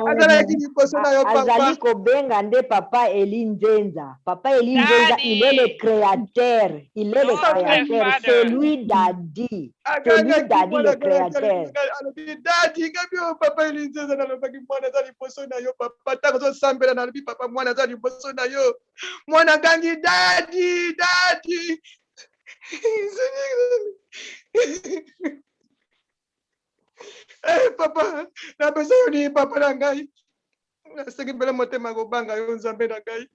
azalaki liboso na yo Azali papa kobenga nde papa Elinzenza. Papa Elinzenza, il est le créateur. Il est le créateur. C'est lui Daddy. C'est lui Daddy le créateur. dadi kabi o papa elinzenza nalobaki mwana aza liboso na yo papa ntango ozosambela nalobi papa mwana aza liboso na yo mwana ngangi dadi dadi papa napesa yo nini papa na ngai nasengi mbele motema kobanga yo nzambe na ngai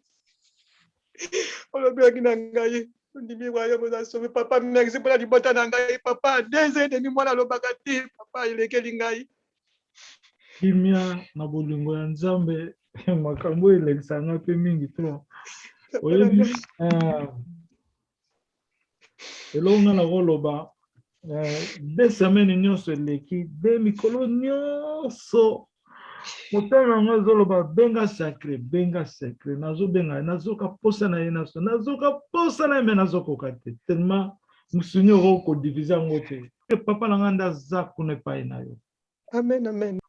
olobelaki na ngai ondimi wa yo mozasomi papa merci mpona libota na ngai papa 2 ans et demi mwana alobaka te papa elekeli ngai kimia na bolingo ya nzambe makambo elekisanga mpe mingi tro oyebi eloko nga nakoloba 2 semaines nyonso eleki 2 mikolo nyonso motema yango ezoloba benga sacré nazobenga nazoka posa na ye naso nazoka posa na ye me nazokoka te tellement mosuni oko kodivise yango te papa na nga nde aza kuna epai na yo amen amen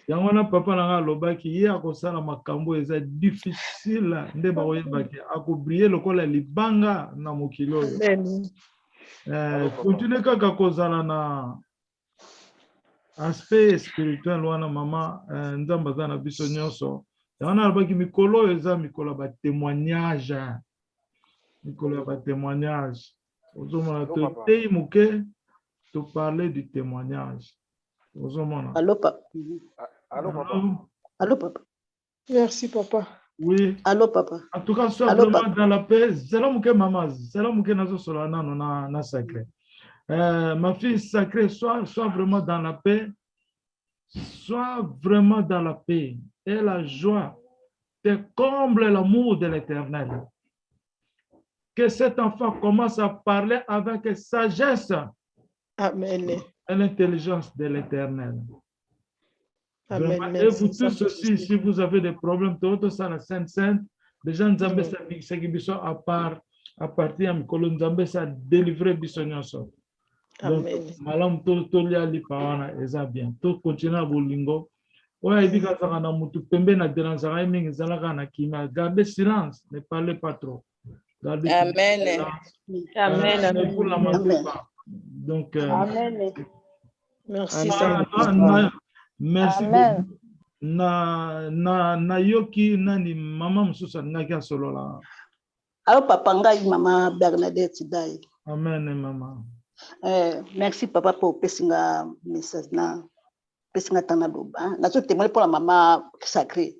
yango wana papa na nga alobaki ye akosala makambo eza difficile nde bakoyebaki akobrie lokola libanga na mokili oyo continue kaka kozala na aspect spirituel wana mama nzambe aza na biso nyonso yango wana alobaki mikolo oyo eza mikolo ya batémoignage mikolo ya batémoignage ozomona totei moke toparle du témoignage ozomona Allô papa. Allô papa. Merci papa. Oui. Allô papa. En tout cas, sois vraiment dans la paix. C'est là que maman, c'est là que nous sommes na sacré. Ma fille sacrée, sois vraiment dans la paix. Sois vraiment dans la paix. Et la joie te comble l'amour de l'Éternel. Que cet enfant commence à parler avec sagesse. Amen. Et l'intelligence de l'Éternel. Amen. Et vous tous aussi, si vous avez des problèmes, tout ça, la Sainte, les gens Nzambe ça à partir de Mikolo Nzambe ça délivrer bisonyoso. Donc, malam to lia li pawana eza bien. To continuer bolingo. Oya ibika saka na mutu pembe na dérangeaka mingi zalaka na kima. Gardez silence, ne parlez pas trop. Gardez Amen. Amen. Ne vous lamentez pas. Donc, Amen. Merci. Merci beaucoup. Na yoki nani mama mususa ngaki asolola. Allo papa ngai mama Bernadette Dai. Amen mama. Merci papa pour pesinga message na pesinga tana doba. Na so témoigner pour la maman sacrée.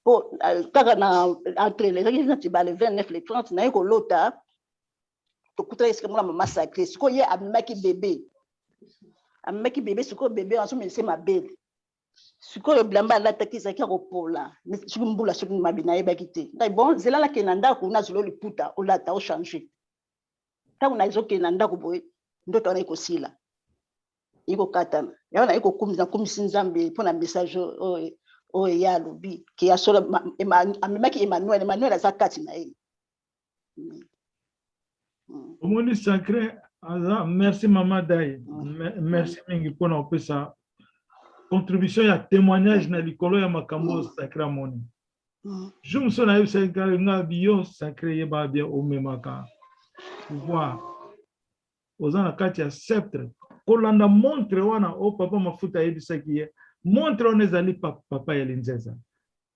Pour kaka na entre les le 29 le 30 na ko lota. To kutra eske la maman sacrée. Siko ye amaki bébé. Amaki bébé siko bébé en so me c'est ma belle. Siko le blamba la takisa ki ropola. Siko mbula siko mabina e bakite. Ngai bon zela la kenanda ko na zolo liputa o la ta o changer. Ta una izo kenanda ko boy ndoto na ikosila. Iko katana. Ya na iko kumza kumisi nzambe pona message o ya lobi ki ya solo amaki Emmanuel azakati na ye. Omoni sacré, merci maman Dai. Merci mingi pona opesa contribution ya témoignage na likolo ya makambo sacré amoni. Je me souviens que nga bio sacré yeba bien o memaka. Pouvoir. Ozana kati ya sceptre. Kolanda montre wana o papa mafuta yebisa kiye. Montre on ezali papa Elinzeza.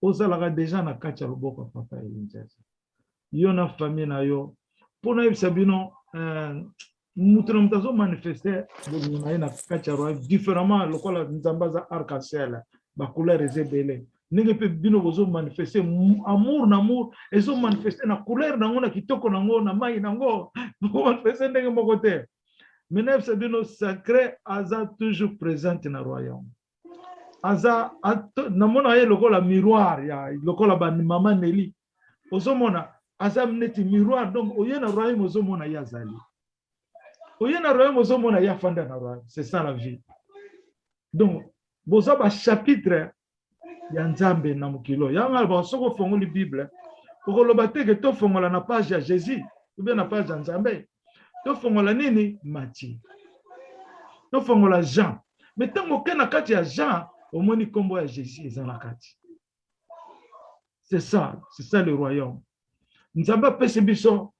Ozalaka déjà na kati ya loboko papa Elinzeza. Yo na famille na yo. Pona yebisa bino mutu na mutazo manifester na kati ya roi différemment lokola nzambaza arc-en-ciel ba couleur ezebele. Ninge pe bino bozo manifester amour na amour ezo manifester na couleur na ngona kitoko na ngona mai na ngo manifester ndenge moko te. Menef se bino sacré aza toujours présente na royaume. Aza namona ye lokola miroir ya lokola ba mama Nelly. Ozomona aza neti miroir donc oyena royaume ozomona yazali. Oyena royaume ozomona ya fanda na royaume. C'est ça la vie. Donc boza ba chapitre ya nzambe na mokilo yanga ba soko fongoli bible okoloba te ke to fongola na page ya Jésus ou bien na page ya nzambe to fongola nini Matthieu to fongola Jean mais tango ke na kati ya Jean omoni kombo ya Jésus eza na kati. C'est ça le royaume. Nzambe apesi biso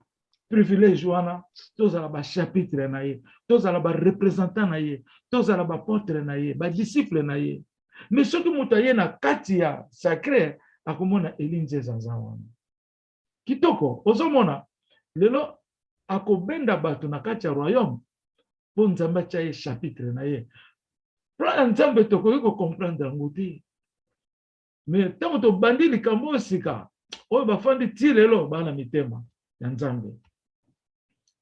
privilège wana tozala ba chapitre na ye tozala ba représentant na ye tozala ba apôtre na ye ba disciple na ye. Mais soki moto aye na kati ya sacré akomona elinzeza wana kitoko ozomona lelo akobenda bato na kati ya royaume po nzambe atia ye chapitre na ye plan nzambe tokoki kocomprendre yango te. Mais ntango tobandi likambo osika oyo bafandi ti lelo bana mitema ya nzambe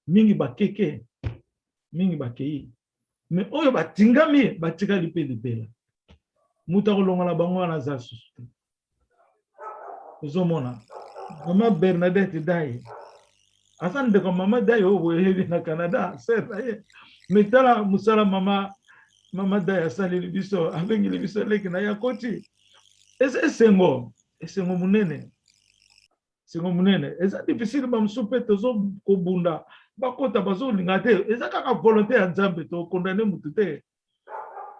mingi bakeke mingi bakei mais oyo batingami batikali mpe libela muta kolongola bango wana za susu te. Ozomona mama Bernadette Daye asa ndeko mama Daye oyo boyebi na Canada seta ye metala musala mama Daye asaleli biso abengeli biso leki na ya koti esengo munene eza difficile bamusu mpe tozo kobunda bakota bazolinga te eza kaka volonté ya nzambe tokondane mutu te.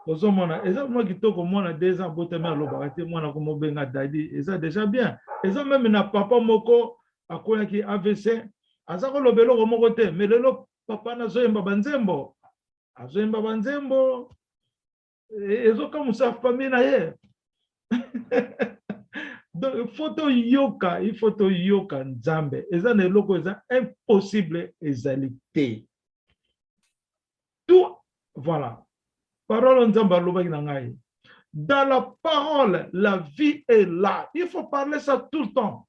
Ozomona eza mwa kitoko mwana 2 ans boteme alobaka te mwana komobenga dadi eza déjà bien. Eza même na papa moko akoyaki AVC aza koloba eloko moko te mais lelo papa nazoyemba banzembo azoyemba banzembo ezokamusa famille na ye. Donc il faut to yoka nzambe eza na eloko eza impossible ezalité tout voilà. Parole nzambe alobaki na ngai. Dans la parole, la vie est là. Il faut parler ça tout le temps.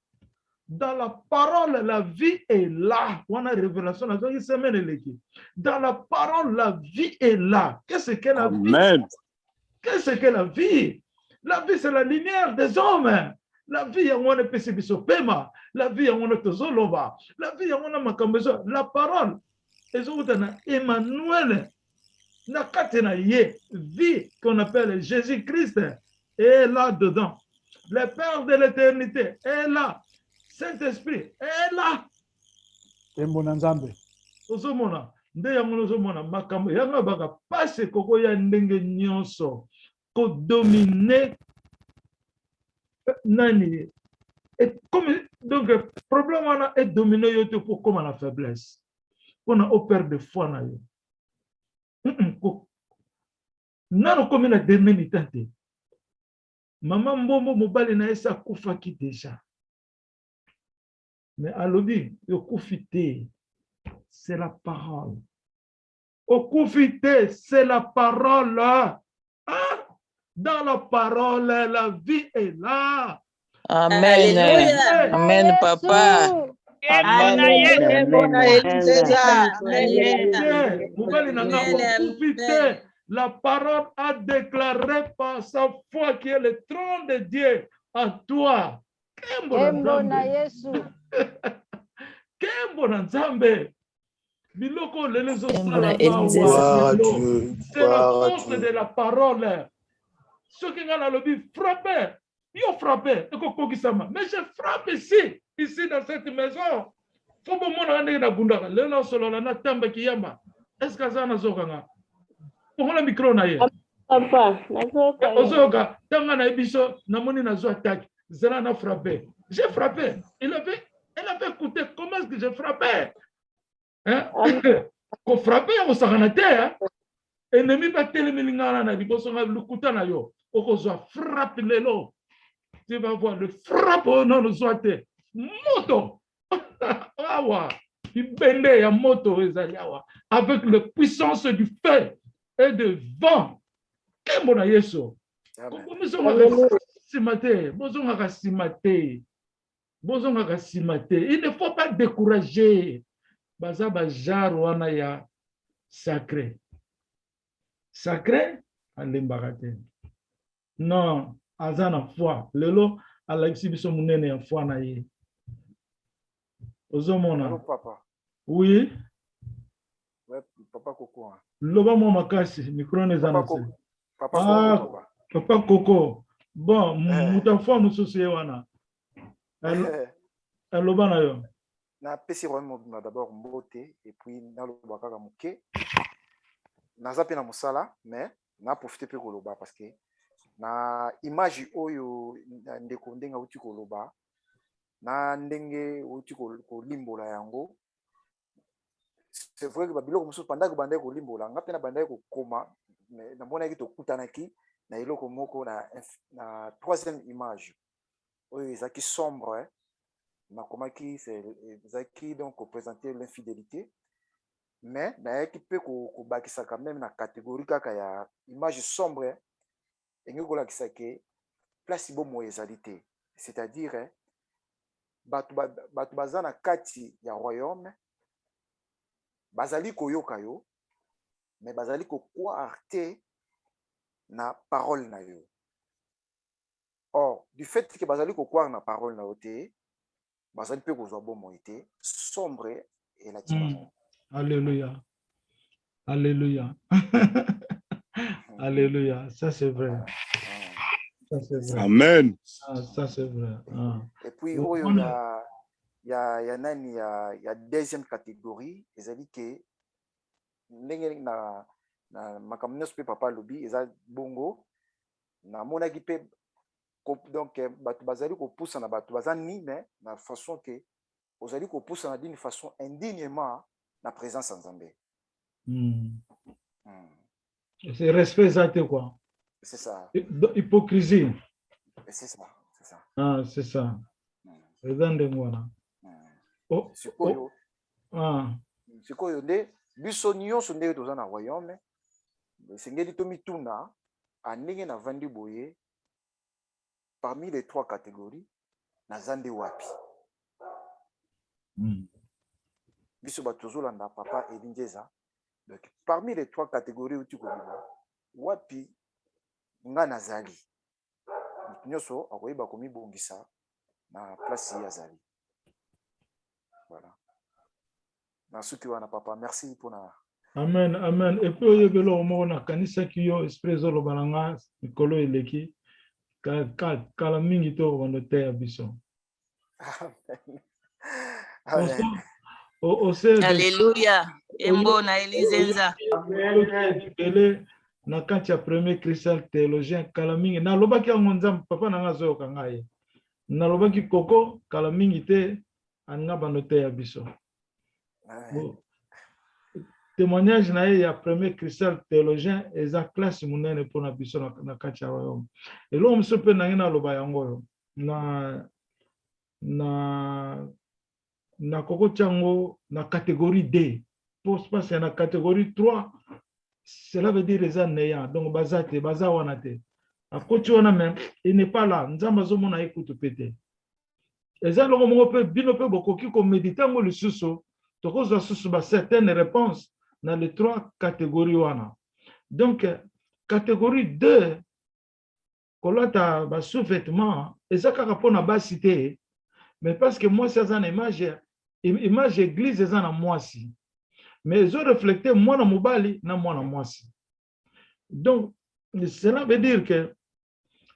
Dans la parole, la vie est là. On a révélation. Dans la parole, la vie est là. Qu'est-ce qu'est la vie? Qu'est-ce qu'est la vie? La vie, c'est la lumière des hommes. La vie, on a pesibisopema. La vie, on a tozoloba. La vie, on a makambezo. La parole. Emmanuel. Na katena ye vie qu'on appelle Jésus-Christ est là dedans. Le Père de l'éternité est là. Saint-Esprit est là. Embona nzambe. Ozomona nde yango ozomona makambo yanga baka passe koko ya ndenge nyonso ko dominer nani et comme donc problème wana est dominer yo te pour comme la faiblesse. On a au père de foi na yo. Nano komi na demenita te. Mama mbombo mobali na esa kufaki déjà. Mais alobi yo kufite c'est la parole. Au kufite c'est la parole. Ah, dans la parole la vie est là. Amen. Alléluia. Amen papa. La parole a déclaré par sa foi qui est le trône de Dieu en toi. Kembo na nzambe. Biloko lelezo sala c'est la force de la parole. Ce qui a le frappé. Yo frappé, mais je frappe ici dans cette maison. Faut que mon ane na bundaka. Lelo solo na tamba kiyamba. Est-ce que ça na zokanga? Pour le micro na ye. Papa, na zoka. Ozoka, tanga na biso na moni na zo attaque. Zela na frappé. J'ai frappé. Elle avait écouté comment est-ce que j'ai frappé? Hein? Ko frappé on s'arrête hein. Ennemi ba telemelingana na liboso na lukuta na yo. Okozo frappe lelo. Tu vas voir le frappe au nom de Zoate. Moto. Awa. Ibende ya moto ezaliawa. Avec la puissance du feu et du vent. Kembo na yeso. Il ne faut pas décourager. Baza bajar wana ya sacré. Sacré alembarate. Non. Azana foi lelo ala biso munene ya foi na ye ozomona papa oui ouais papa Coco loba mo makasi micro nezana papa Papa Coco Bon, mutafua mususu wana. Aloba na yo. Na pesi royaume d'abord mbote et puis na loba kaka muke. Naza pe na musala mais na profiter pe koloba parce que na image oyo ndeko ndenga uti koloba na ndenge uti kolimbola yango. C'est vrai que babiloko mususu pendant que banda kolimbola nga pe na banda ko koma mais na mona ki to kutanaki na eloko moko na troisième image oyo ezaki sombre nakomaki ezaki donc représenter l'infidélité mais nayaki mpe kobakisa quand même na catégorie kaka ya image sombre engi kolakisa ke place bomo ezali te, c'est-à-dire bato baza na kati ya royaume bazali koyoka yo mais bazali kokroire te na parole na yo. Or du fait que bazali kokroire na parole na yo te bazali pe kozwa bomo ete sombre et la dimension. Alléluia. Alléluia. Alléluia. Ça c'est vrai. Ça c'est vrai. Amen. Ah, ça c'est vrai. Ah. Et puis il y a deuxième catégorie, ezali ke ndenge na makambo nyonso pe papa lobi eza bongo na monaki pe donc bato bazali kopusa na bato baza nime na façon que ozali kopusa na d'une façon indignement na présence en Nzambe. C'est respect exact quoi. C'est ça. Hypocrisie. C'est ça, c'est ça. Ah, c'est ça. Sikoyo. Sikoyo nde biso nyonso ndenge toza na royaume esengeli tomituna andenge na vandi boye parmi les trois catégories naza nde wapi. Biso bato tozolanda papa Elinjeza. Donc parmi les trois catégories uti koloba wapi nga nazali nyonso akoyeba komibongisa na place ya zali. Voilà. Nasuki wana papa, merci pour na. Amen, amen. Et puis oyebelo omona kanisa kiyo espresso lo balanga mikolo eleki kala mingi to bando te ya biso. Amen. Alléluia. Embo na Elizenza. Ele na kati ya premier cristal théologien kala mingi na lobaki yango nzambe papa na nga zo kangaye. Na lobaki koko kala mingi te anga bando te ya biso. Témoignage na ya premier cristal théologien eza classe munene pona biso na kati ya royaume. Elo mso pe na ngina loba yango na koko chango na catégorie D. Pour passer na catégorie 3, cela veut dire eza néant. Donc bazate baza wana te. Akoti wana même il n'est pas là. Nzamba zo mona écoute pété. Eza longo mongo pe bino pe bokoki ko méditer ngo le susu. Tokoza susu ba certaines réponses dans les trois catégories wana. Donc catégorie 2 kolata ba sous-vêtements eza kaka pona basité mais parce que moi c'est une image église eza na mwasi mais ils ont reflété moi na mobali na moi na mwasi. Donc cela veut dire que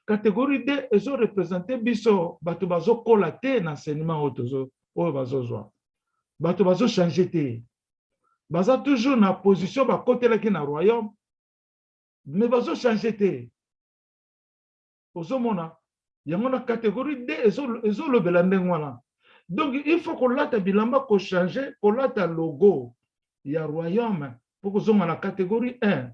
catégorie 2 ils ont représenté biso bato bazo kolaté na enseignement otozo o bazozwa bato bazo changer te baza toujours na position ba kotelaki na royaume mais bazo changer te ozomona yango na catégorie D ezo lobela ndenge wana. Donc il faut qu'on lata bilamba ko changer ko lata logo ya royaume pour que zonga na catégorie 1